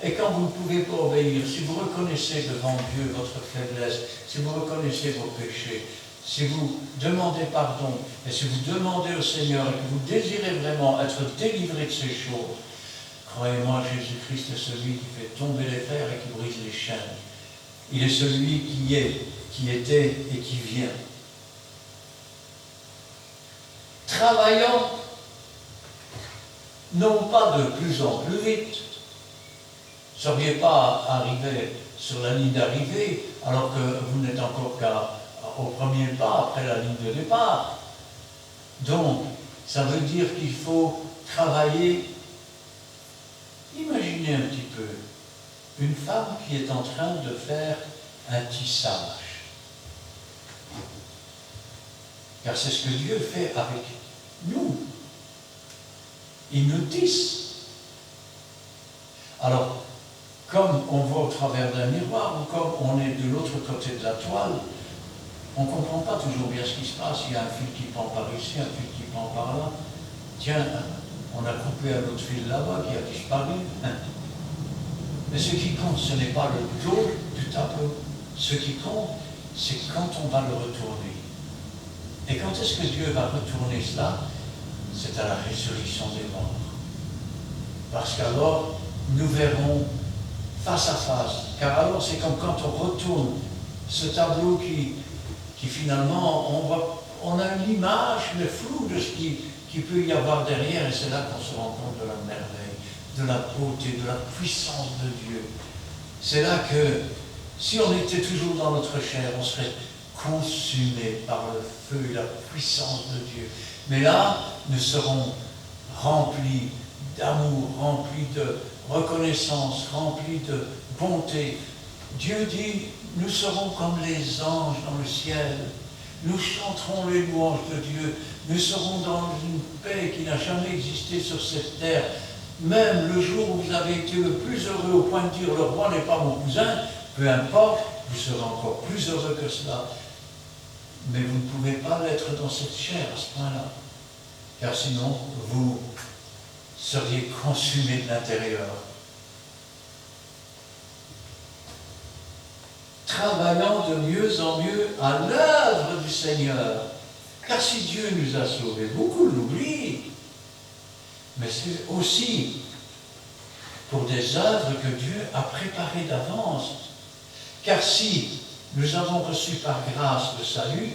et quand vous ne pouvez pas obéir, si vous reconnaissez devant Dieu votre faiblesse, si vous reconnaissez vos péchés, si vous demandez pardon, et si vous demandez au Seigneur et que vous désirez vraiment être délivré de ces choses, croyez-moi, Jésus-Christ est celui qui fait tomber les fers et qui brise les chaînes. Il est celui qui est, qui était et qui vient. Travaillant, non pas de plus en plus vite. Vous ne seriez pas arrivé sur la ligne d'arrivée alors que vous n'êtes encore qu'au premier pas après la ligne de départ. Donc, ça veut dire qu'il faut travailler. Imaginez un petit peu une femme qui est en train de faire un tissage. Car c'est ce que Dieu fait avec nous. Il nous tisse. Alors, comme on voit au travers d'un miroir, ou comme on est de l'autre côté de la toile, on ne comprend pas toujours bien ce qui se passe. Il y a un fil qui pend par ici, un fil qui pend par là. Tiens, on a coupé un autre fil là-bas qui a disparu. Mais ce qui compte, ce n'est pas le dos du tableau. Ce qui compte, c'est quand on va le retourner. Et quand est-ce que Dieu va retourner cela? C'est à la résurrection des morts. Parce qu'alors, nous verrons face à face. Car alors, c'est comme quand on retourne ce tableau qui finalement, on a une image, mais floue de ce qui peut y avoir derrière, et c'est là qu'on se rend compte de la merveille, de la beauté, de la puissance de Dieu. C'est là que, si on était toujours dans notre chair, on serait consumé par le feu et la puissance de Dieu. Mais là, nous serons remplis d'amour, rempli de reconnaissance, rempli de bonté. Dieu dit, nous serons comme les anges dans le ciel. Nous chanterons les louanges de Dieu. Nous serons dans une paix qui n'a jamais existé sur cette terre. Même le jour où vous avez été le plus heureux au point de dire, le roi n'est pas mon cousin, peu importe, vous serez encore plus heureux que cela. Mais vous ne pouvez pas l'être dans cette chair à ce point-là. Car sinon, vous seriez consumé de l'intérieur. Travaillant de mieux en mieux à l'œuvre du Seigneur. Car si Dieu nous a sauvés, beaucoup l'oublient. Mais c'est aussi pour des œuvres que Dieu a préparées d'avance. Car si nous avons reçu par grâce le salut,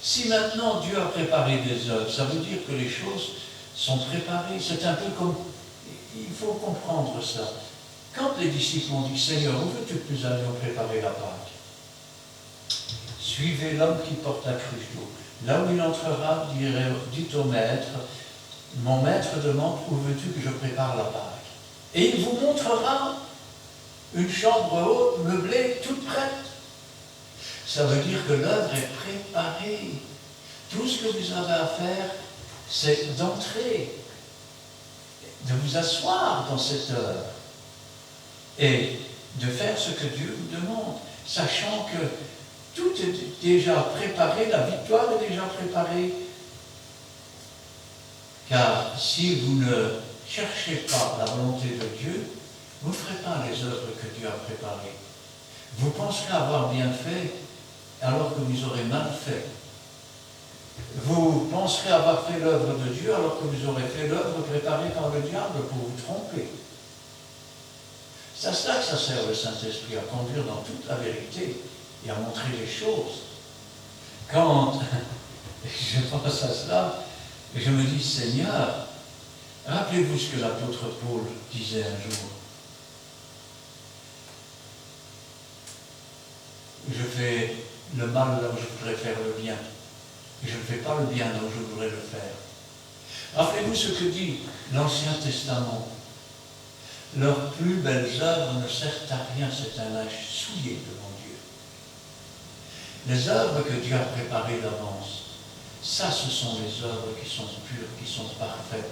si maintenant Dieu a préparé des œuvres, ça veut dire que les choses sont préparées. C'est un peu comme, il faut comprendre ça. Quand les disciples ont dit, Seigneur, où veux-tu que nous allions préparer la Pâque? Suivez l'homme qui porte la cruche d'eau. Là où il entrera, dites au maître, mon maître demande, où veux-tu que je prépare la Pâque? Et il vous montrera une chambre haute, meublée, toute prête. Ça veut dire que l'œuvre est préparée. Tout ce que vous avez à faire, c'est d'entrer, de vous asseoir dans cette œuvre et de faire ce que Dieu vous demande, sachant que tout est déjà préparé, la victoire est déjà préparée. Car si vous ne cherchez pas la volonté de Dieu, vous ne ferez pas les œuvres que Dieu a préparées. Vous penserez avoir bien fait alors que vous aurez mal fait. Vous penserez avoir fait l'œuvre de Dieu alors que vous aurez fait l'œuvre préparée par le diable pour vous tromper. C'est à cela que ça sert le Saint-Esprit, à conduire dans toute la vérité et à montrer les choses. Quand je pense à cela, je me dis, Seigneur, rappelez-vous ce que l'apôtre Paul disait un jour. Je fais le mal là où je voudrais faire le bien. Et je ne fais pas le bien là où je voudrais le faire. Rappelez-vous ce que dit l'Ancien Testament. Leurs plus belles œuvres ne servent à rien, c'est un linge souillé devant Dieu. Les œuvres que Dieu a préparées d'avance, ça ce sont les œuvres qui sont pures, qui sont parfaites,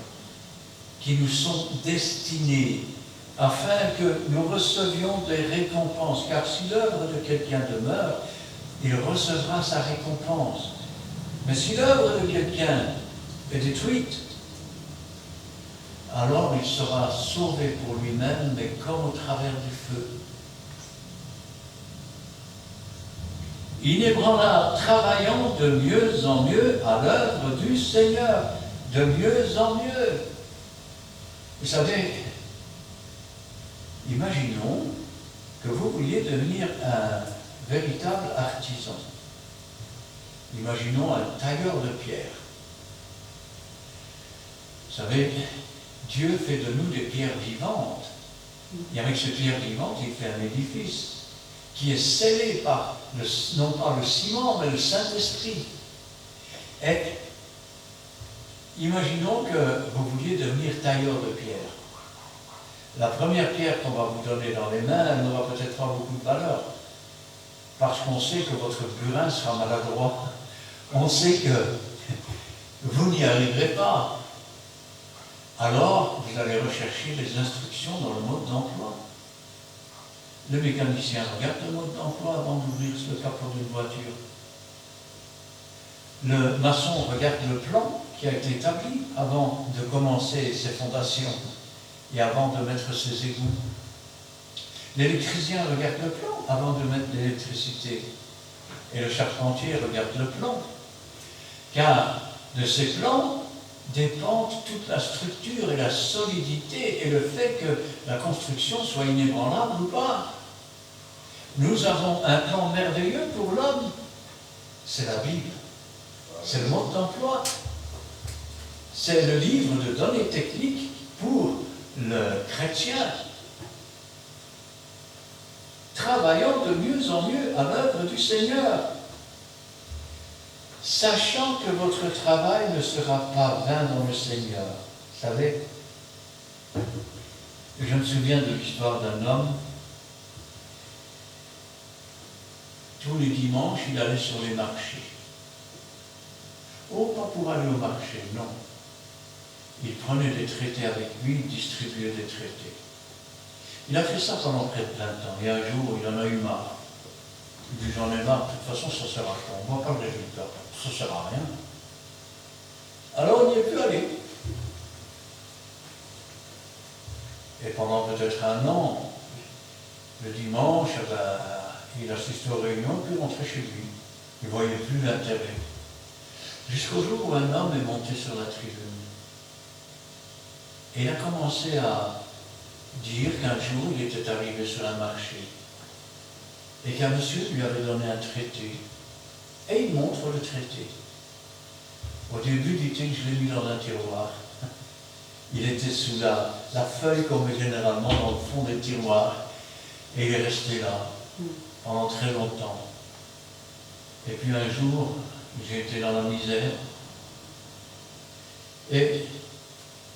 qui nous sont destinées afin que nous recevions des récompenses. Car si l'œuvre de quelqu'un demeure, il recevra sa récompense. Mais si l'œuvre de quelqu'un est détruite, alors il sera sauvé pour lui-même, mais comme au travers du feu. Inébranlable, travaillant de mieux en mieux à l'œuvre du Seigneur, de mieux en mieux. Vous savez, imaginons que vous vouliez devenir un véritable artisan. Imaginons un tailleur de pierre. Vous savez, Dieu fait de nous des pierres vivantes. Et avec ces pierres vivantes, il fait un édifice qui est scellé par, non pas le ciment, mais le Saint-Esprit. Et imaginons que vous vouliez devenir tailleur de pierre. La première pierre qu'on va vous donner dans les mains, elle n'aura peut-être pas beaucoup de valeur. Parce qu'on sait que votre burin sera maladroit. On sait que vous n'y arriverez pas. Alors, vous allez rechercher les instructions dans le mode d'emploi. Le mécanicien regarde le mode d'emploi avant d'ouvrir le capot d'une voiture. Le maçon regarde le plan qui a été établi avant de commencer ses fondations et avant de mettre ses égouts. L'électricien regarde le plan avant de mettre l'électricité. Et le charpentier regarde le plan. Car de ces plans dépendent toute la structure et la solidité et le fait que la construction soit inébranlable ou pas. Nous avons un plan merveilleux pour l'homme. C'est la Bible. C'est le mode d'emploi. C'est le livre de données techniques pour le chrétien. Travaillant de mieux en mieux à l'œuvre du Seigneur, sachant que votre travail ne sera pas vain dans le Seigneur. Vous savez, Je me souviens de l'histoire d'un homme. Tous les dimanches, il allait sur les marchés. Oh, pas pour aller au marché, non. Il prenait des traités avec lui, il distribuait des traités. Il a fait ça pendant près de 20 ans. Et un jour, il en a eu marre. Il dit, j'en ai marre, de toute façon, ça sert à quoi? On ne voit pas le résultat. Ça ne sert à rien. Alors, on n'y est plus allé. Et pendant peut-être un an, le dimanche, il assistait aux réunions, puis rentrait chez lui. Il ne voyait plus l'intérêt. Jusqu'au jour où un homme est monté sur la tribune. Et il a commencé à dire qu'un jour, il était arrivé sur un marché et qu'un monsieur lui avait donné un traité. Et il montre le traité. Au début, dit-il, je l'ai mis dans un tiroir. Il était sous la feuille qu'on met généralement dans le fond des tiroirs. Et il est resté là pendant très longtemps. Et puis un jour, j'ai été dans la misère. Et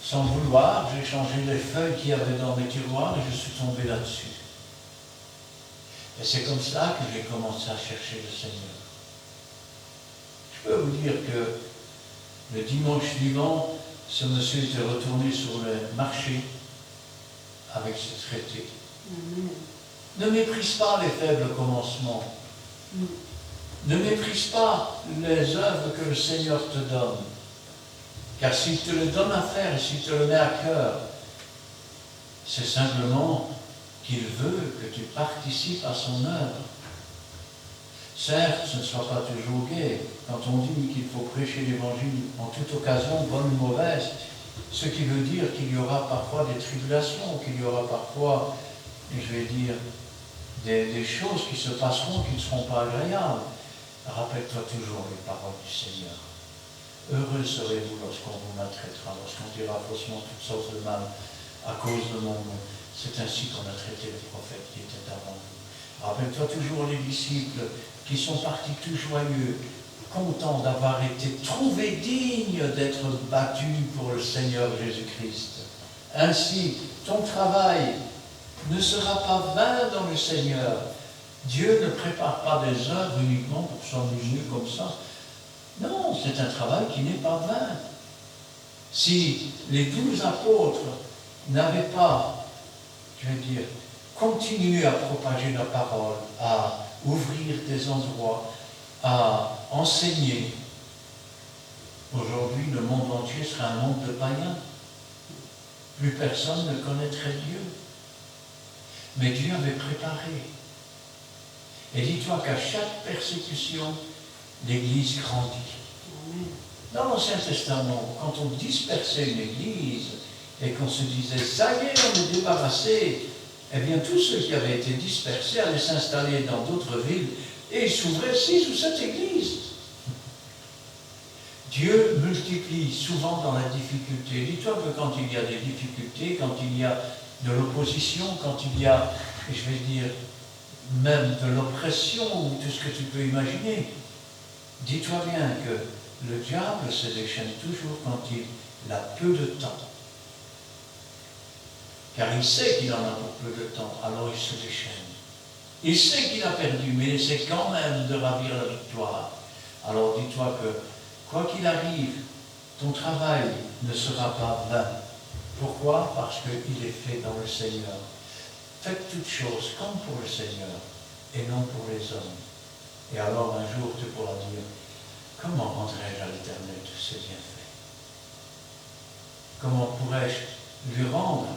sans vouloir, j'ai changé les feuilles qu'il y avait dans mes tiroirs et je suis tombé là-dessus. Et c'est comme ça que j'ai commencé à chercher le Seigneur. Je peux vous dire que le dimanche suivant, ce monsieur était retourné sur le marché avec ce traité. Ne méprise pas les faibles commencements. Ne méprise pas les œuvres que le Seigneur te donne. Car s'il te le donne à faire et s'il te le met à cœur, c'est simplement qu'il veut que tu participes à son œuvre. Certes, ce ne sera pas toujours gai. Quand on dit qu'il faut prêcher l'Évangile en toute occasion, bonne ou mauvaise, ce qui veut dire qu'il y aura parfois des tribulations, qu'il y aura parfois, je vais dire, des choses qui se passeront, qui ne seront pas agréables. Rappelle-toi toujours les paroles du Seigneur. Heureux serez-vous lorsqu'on vous maltraitera, lorsqu'on dira faussement toutes sortes de mal à cause de mon nom. C'est ainsi qu'on a traité les prophètes qui étaient avant vous. Rappelle-toi toujours les disciples qui sont partis tout joyeux, contents d'avoir été trouvés dignes d'être battus pour le Seigneur Jésus-Christ. Ainsi, ton travail ne sera pas vain dans le Seigneur. Dieu ne prépare pas des œuvres uniquement pour s'amuser comme ça. Non, c'est un travail qui n'est pas vain. Si les 12 apôtres n'avaient pas, je vais dire, continué à propager la parole, à ouvrir des endroits, à enseigner, aujourd'hui le monde entier serait un monde de païens. Plus personne ne connaîtrait Dieu. Mais Dieu avait préparé. Et dis-toi qu'à chaque persécution, l'Église grandit. Dans l'Ancien Testament, quand on dispersait une Église et qu'on se disait, ça y est, on est débarrassé, eh bien tous ceux qui avaient été dispersés allaient s'installer dans d'autres villes et il s'ouvrait 6 ou 7 églises. Dieu multiplie souvent dans la difficulté. Dis-toi que quand il y a des difficultés, quand il y a de l'opposition, quand il y a, je vais dire, même de l'oppression ou tout ce que tu peux imaginer, dis-toi bien que le diable se déchaîne toujours quand il a peu de temps. Car il sait qu'il en a pour peu de temps, alors il se déchaîne. Il sait qu'il a perdu, mais il essaie quand même de ravir la victoire. Alors dis-toi que, quoi qu'il arrive, ton travail ne sera pas vain. Pourquoi? Parce qu'il est fait dans le Seigneur. Faites toutes choses comme pour le Seigneur et non pour les hommes. Et alors un jour tu pourras dire, comment rendrai-je à l'Éternel tous ces bienfaits? Comment pourrais-je lui rendre?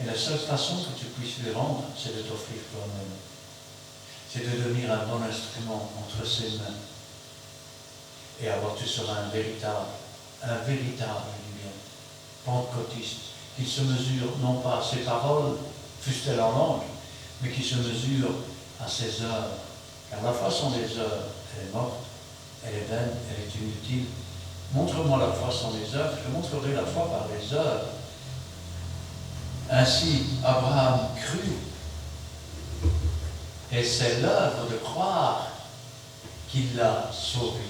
Et la seule façon que tu puisses lui rendre, c'est de t'offrir toi-même. C'est de devenir un bon instrument entre ses mains. Et alors tu seras un véritable, je dis bien, pentecôtiste, qui se mesure non pas à ses paroles, fussent-elles en langue, mais qui se mesure à ses œuvres. Car la foi sans les œuvres, elle est morte, elle est vaine, elle est inutile. Montre-moi la foi sans les œuvres, je te montrerai la foi par les œuvres. Ainsi, Abraham crut, et c'est l'œuvre de croire qui l'a sauvé.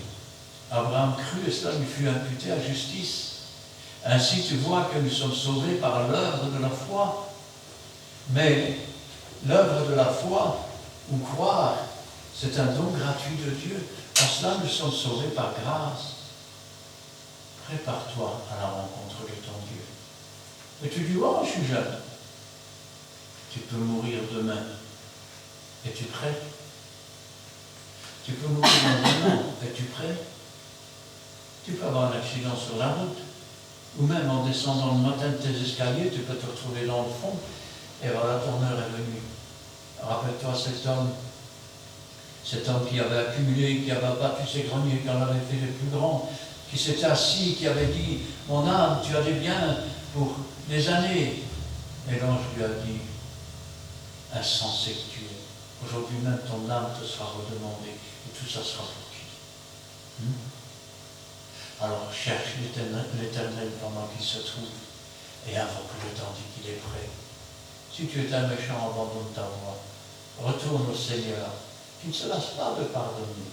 Abraham crut, et cela lui fut imputé à justice. Ainsi, tu vois que nous sommes sauvés par l'œuvre de la foi. Mais l'œuvre de la foi, ou croire, c'est un don gratuit de Dieu. En cela, nous sommes sauvés par grâce. Prépare-toi à la rencontre de ton Dieu. Et tu dis, oh, je suis jeune. Tu peux mourir demain. Es-tu prêt? Tu peux mourir demain. Es-tu prêt? Tu peux avoir un accident sur la route. Ou même en descendant le matin de tes escaliers, tu peux te retrouver dans le fond. Et voilà, ton heure est venue. Rappelle-toi cet homme qui avait accumulé, qui avait battu ses greniers, qui en avait fait les plus grands, qui s'était assis, qui avait dit, mon âme, tu as des biens pour des années. Et l'ange lui a dit, insensé que tu es, aujourd'hui même ton âme te sera redemandée, et tout ça sera pour qui? Alors cherche l'Éternel pendant qu'il se trouve, et invoque-le tandis qu'il est prêt. Si tu es un méchant, abandonne ta voie. Retourne au Seigneur, qui ne se lasse pas de pardonner,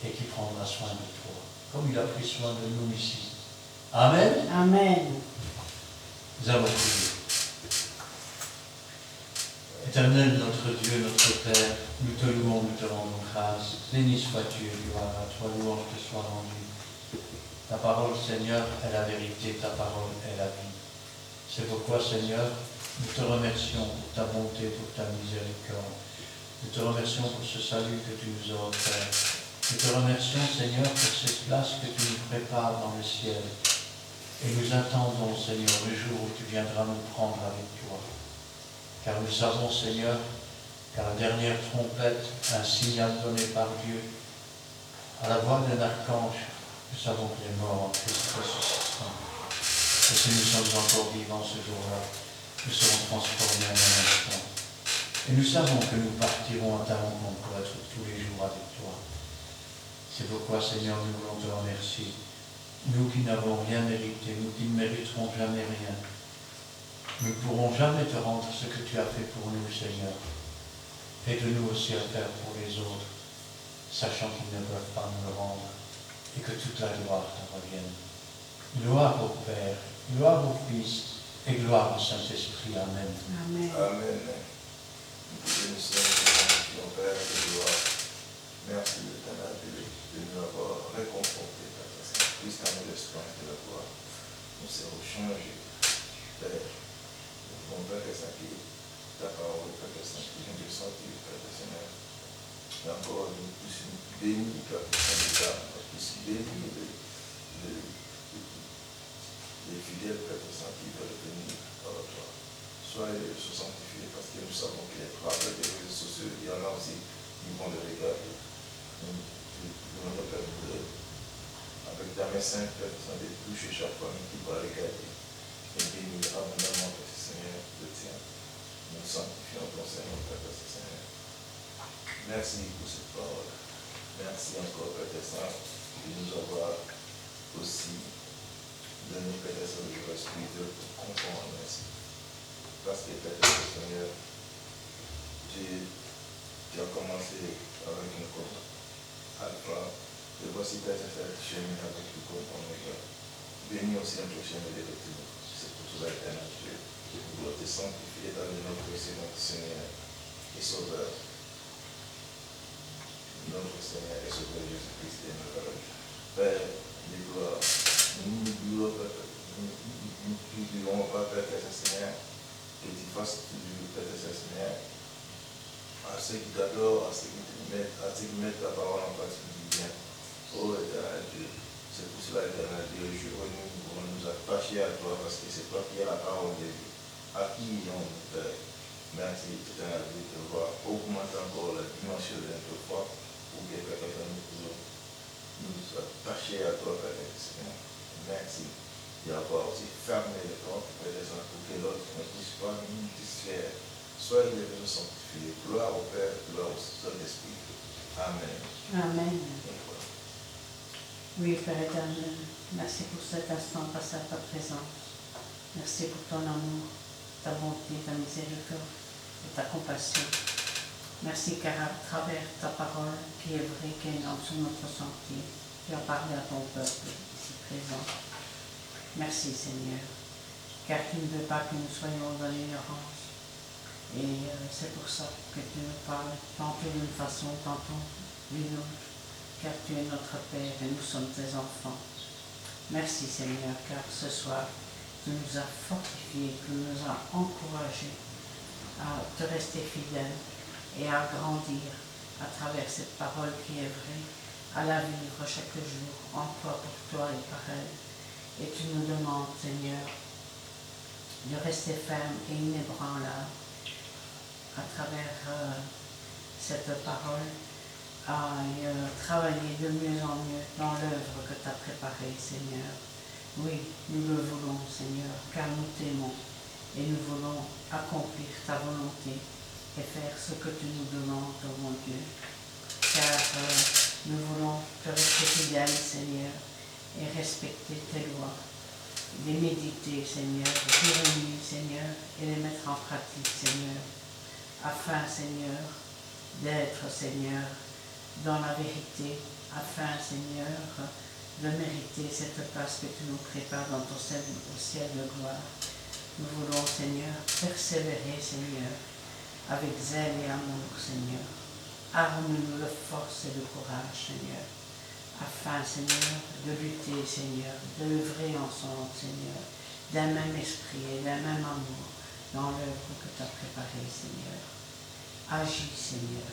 et qui prendra soin de toi, comme il a pris soin de nous ici. Amen.
Amen.
Nous allons prier. Éternel, notre Dieu, notre Père, nous te louons, nous te rendons grâce. Béni sois-tu et gloire à toi, louange te soit rendue. Ta parole, Seigneur, est la vérité, ta parole est la vie. C'est pourquoi, Seigneur, nous te remercions pour ta bonté, pour ta miséricorde. Nous te remercions pour ce salut que tu nous as offert. Nous te remercions, Seigneur, pour cette place que tu nous prépares dans le ciel. Et nous attendons, Seigneur, le jour où tu viendras nous prendre avec toi. Car nous savons, Seigneur, qu'à la dernière trompette, un signal donné par Dieu, à la voix d'un archange, nous savons que les morts en Christ ressusciteront. Et si nous sommes encore vivants ce jour-là, nous serons transformés en un instant. Et nous savons que nous partirons à ta rencontre pour être tous les jours avec toi. C'est pourquoi, Seigneur, nous voulons te remercier. Nous qui n'avons rien mérité, nous qui ne mériterons jamais rien, nous ne pourrons jamais te rendre ce que tu as fait pour nous, Seigneur. Aide-nous aussi à faire pour les autres, sachant qu'ils ne peuvent pas nous le rendre, et que toute la gloire te revienne. Gloire au Père, gloire au Fils, et gloire au Saint-Esprit. Amen.
Amen.
Amen. Nous sommes au Père de gloire. Merci de nous avoir réconfortés, Père Saint-Christ, à nous l'espérance de la gloire. Nous serons changés, Père. Mon Père Saint-Christ, ta parole, Père Saint-Christ, nous te sentir, Père Seigneur. Et encore, nous puissions bénir, Père Saint-Christ, nous puissions bénir les fidèles, Père Saint-Christ, veulent venir par toi. Soyez sanctifiés, parce que nous savons qu'il y a travers des réseaux sociaux, il y en a aussi qui vont le regarder. Nous demandons, Père, avec ta main sainte, Père Saint-Christ, toucher chaque famille qui va regarder. Et bénir abondamment, Père Seigneur, le tien. Nous sanctifions ton Seigneur, Père Seigneur. Merci pour cette parole. Merci encore, Père Saint, de nous avoir aussi donné, Père Saint, le joie spirituel pour comprendre. Merci. Parce que, Père Seigneur, tu as commencé avec une côte alpha. Et voici, Père Saint, tu chemines avec le côte oméga. Bénis aussi notre chemin de l'éternel. C'est pour tout l'éternel Dieu. Nous voulons te sanctifier dans le nom de notre Seigneur et Sauveur. Notre Seigneur et Sauveur Jésus-Christ et notre Père de gloire. Nous n'oublions pas, Père Seigneur, que tu fasses toujours, Père Seigneur, à ceux qui t'adorent, à ceux qui mettent ta parole en pratique du bien. Oh éternel Dieu. C'est pour cela, éternel Dieu, nous voulons nous attacher à toi parce que c'est toi qui as la parole de Dieu. À qui on Père. Merci, éternel Dieu, de voir augmenter encore la dimension de notre foi pour que Père nous puissions nous attacher à toi, Père Seigneur. Merci. Et avoir aussi fermé le corps, Père Seigneur, pour que l'autre ne puisse pas nous distraire. Soyez les raisons sanctifiées. Gloire au Père, gloire au Saint-Esprit. Amen.
Amen. Oui, Père éternel, merci pour cet instant passé à ta présence. Merci pour ton amour, ta bonté, ta miséricorde et ta compassion. Merci car à travers ta parole qui est vraie, qui est énorme sur notre sentier, tu as parlé à ton peuple ici présent. Merci Seigneur, car tu ne veux pas que nous soyons dans l'ignorance. Et c'est pour ça que tu nous parles, tantôt d'une façon, tantôt d'une autre, car tu es notre Père et nous sommes tes enfants. Merci Seigneur, car ce soir, tu nous as fortifiés, tu nous as encouragés à te rester fidèle et à grandir à travers cette parole qui est vraie, à la vivre chaque jour, en toi, pour toi et par elle. Et tu nous demandes, Seigneur, de rester ferme et inébranlable à travers cette parole, à travailler de mieux en mieux dans l'œuvre que tu as préparée, Seigneur. Oui, nous le voulons, Seigneur, car nous t'aimons et nous voulons accomplir ta volonté et faire ce que tu nous demandes, oh mon Dieu. Car nous voulons te rester fidèles, Seigneur, et respecter tes lois, les méditer, Seigneur, jour et nuit, Seigneur, et les mettre en pratique, Seigneur, afin, Seigneur, d'être, Seigneur, dans la vérité, afin, Seigneur, de mériter cette place que tu nous prépares dans ton ciel, au ciel de gloire. Nous voulons, Seigneur, persévérer, Seigneur, avec zèle et amour, Seigneur. Arme-nous de force et de courage, Seigneur, afin, Seigneur, de lutter, Seigneur, d'œuvrer ensemble, Seigneur, d'un même esprit et d'un même amour dans l'œuvre que tu as préparée, Seigneur. Agis, Seigneur,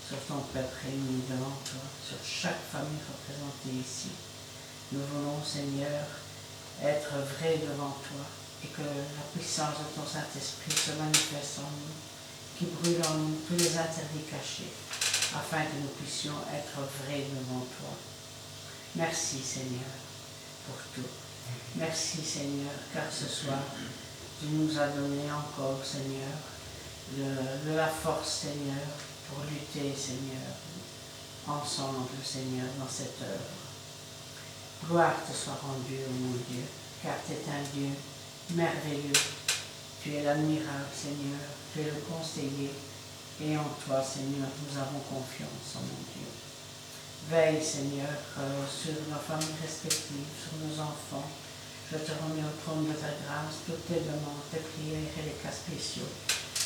sur ton peuple réuni devant toi, sur chaque famille représentée ici. Nous voulons, Seigneur, être vrais devant toi et que la puissance de ton Saint-Esprit se manifeste en nous, qui brûle en nous tous les interdits cachés, afin que nous puissions être vrais devant toi. Merci, Seigneur, pour tout. Merci, Seigneur, car ce soir, tu nous as donné encore, Seigneur, de la force, Seigneur, pour lutter, Seigneur, ensemble, Seigneur, dans cette œuvre. Gloire te soit rendue, ô mon Dieu, car tu es un Dieu merveilleux. Tu es l'admirable, Seigneur, tu es le conseiller, et en toi, Seigneur, nous avons confiance, ô mon Dieu. Veille, Seigneur, sur nos familles respectives, sur nos enfants. Je te remets au trône de ta grâce toutes tes demandes, tes prières et les cas spéciaux,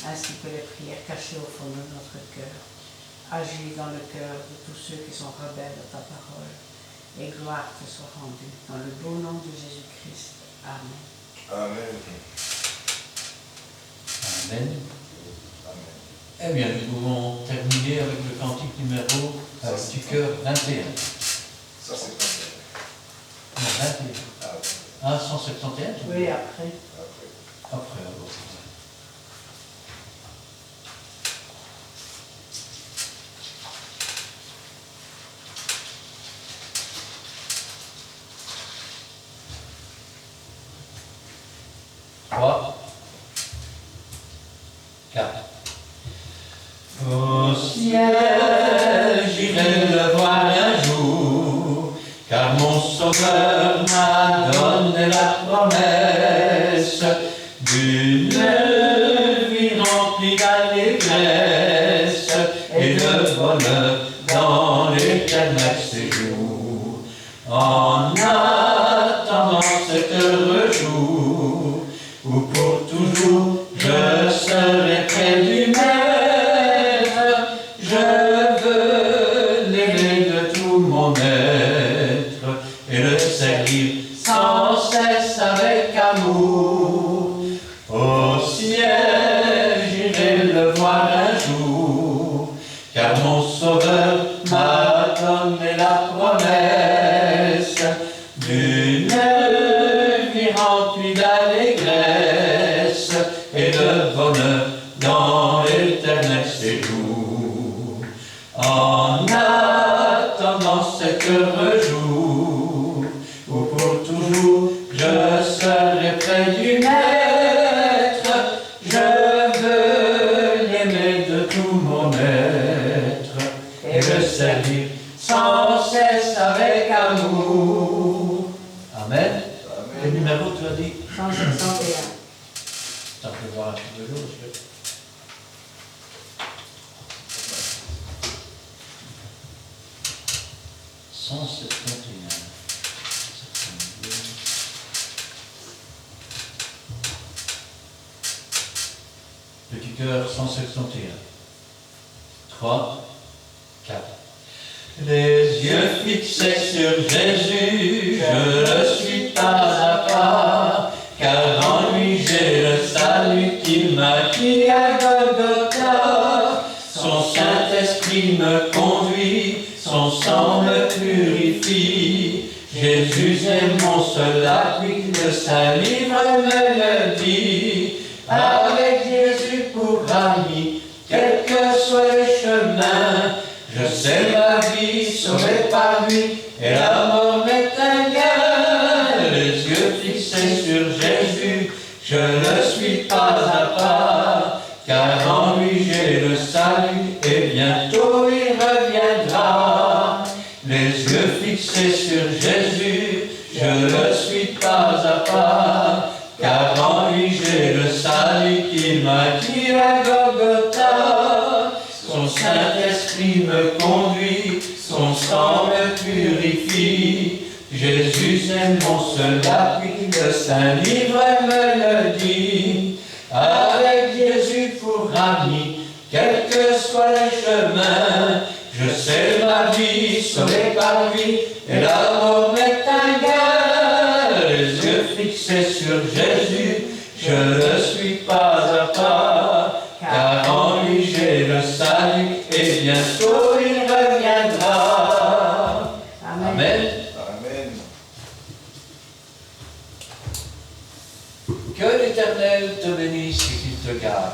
ainsi que les prières cachées au fond de notre cœur. Agis dans le cœur de tous ceux qui sont rebelles à ta parole, et gloire te soit rendue, dans le beau nom de Jésus-Christ. Amen.
Amen.
Amen.
Amen.
Eh bien, nous pouvons terminer avec le cantique numéro du cœur 21.
Ça, c'est pas
Non, 21.
Ah, oui.
Ah, 171
Oui, après.
Après, alors. Trois, quatre. Au ciel, j'irai le voir un jour, car mon Sauveur m'a donné la promesse d'une vie remplie d'allégresse et de bonheur dans l'éternel séjour. En attendant cet heureux jour, où pour toujours je serai près du Maître, je veux l'aimer de tout mon être et le servir sans cesse avec amour. Au ciel, j'irai le voir un jour, car mon Sauveur m'a donné la promesse d'une vie remplie d'allégresse et de bonheur dans l'éternel séjour. En attendant cet heureux jour, où pour toujours je serai près du Maître, je veux l'aimer de tout mon être et le servir sans cesse avec amour. Amen. Le numéro, tu as dit
161.
Ça peut voir un petit peu l'eau, parce que... Chœur 171. 3, 4. Les yeux fixés sur Jésus, je le suis pas à pas, car en lui j'ai le salut qu'il m'a acquis à Golgotha. Son Saint-Esprit me conduit, son sang me purifie. Jésus est mon seul appui, le Saint-Livre me le dit. Avec Jésus pour ami, quels que soient les chemins, je sais ma vie sauvée par lui, et la mort m'est un gain. Les yeux fixés sur Jésus, je ne suis pas à part, car en lui j'ai le salut, et bientôt il reviendra. Les yeux fixés sur Jésus, je ne suis pas à part, car en lui j'ai le salut qu'il m'a acquis à Golgotha. Son Saint-Esprit me conduit, son sang me purifie. Jésus est mon seul appui, le Saint-Livre me le dit. Avec Jésus pour ami, quels que soient les chemins, je sais ma vie sauvée par lui, et la mort m'est un gain. Les yeux fixés sur Jésus, je ne suis pas à part, car en lui j'ai le salut, et bientôt il reviendra. Amen.
Amen.
Que l'Éternel te bénisse et qu'il te garde.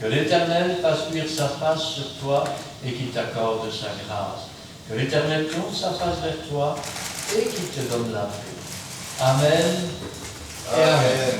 Que l'Éternel fasse luire sa face sur toi et qu'il t'accorde sa grâce. Que l'Éternel tourne sa face vers toi et qu'il te donne la paix. Amen. Et amen.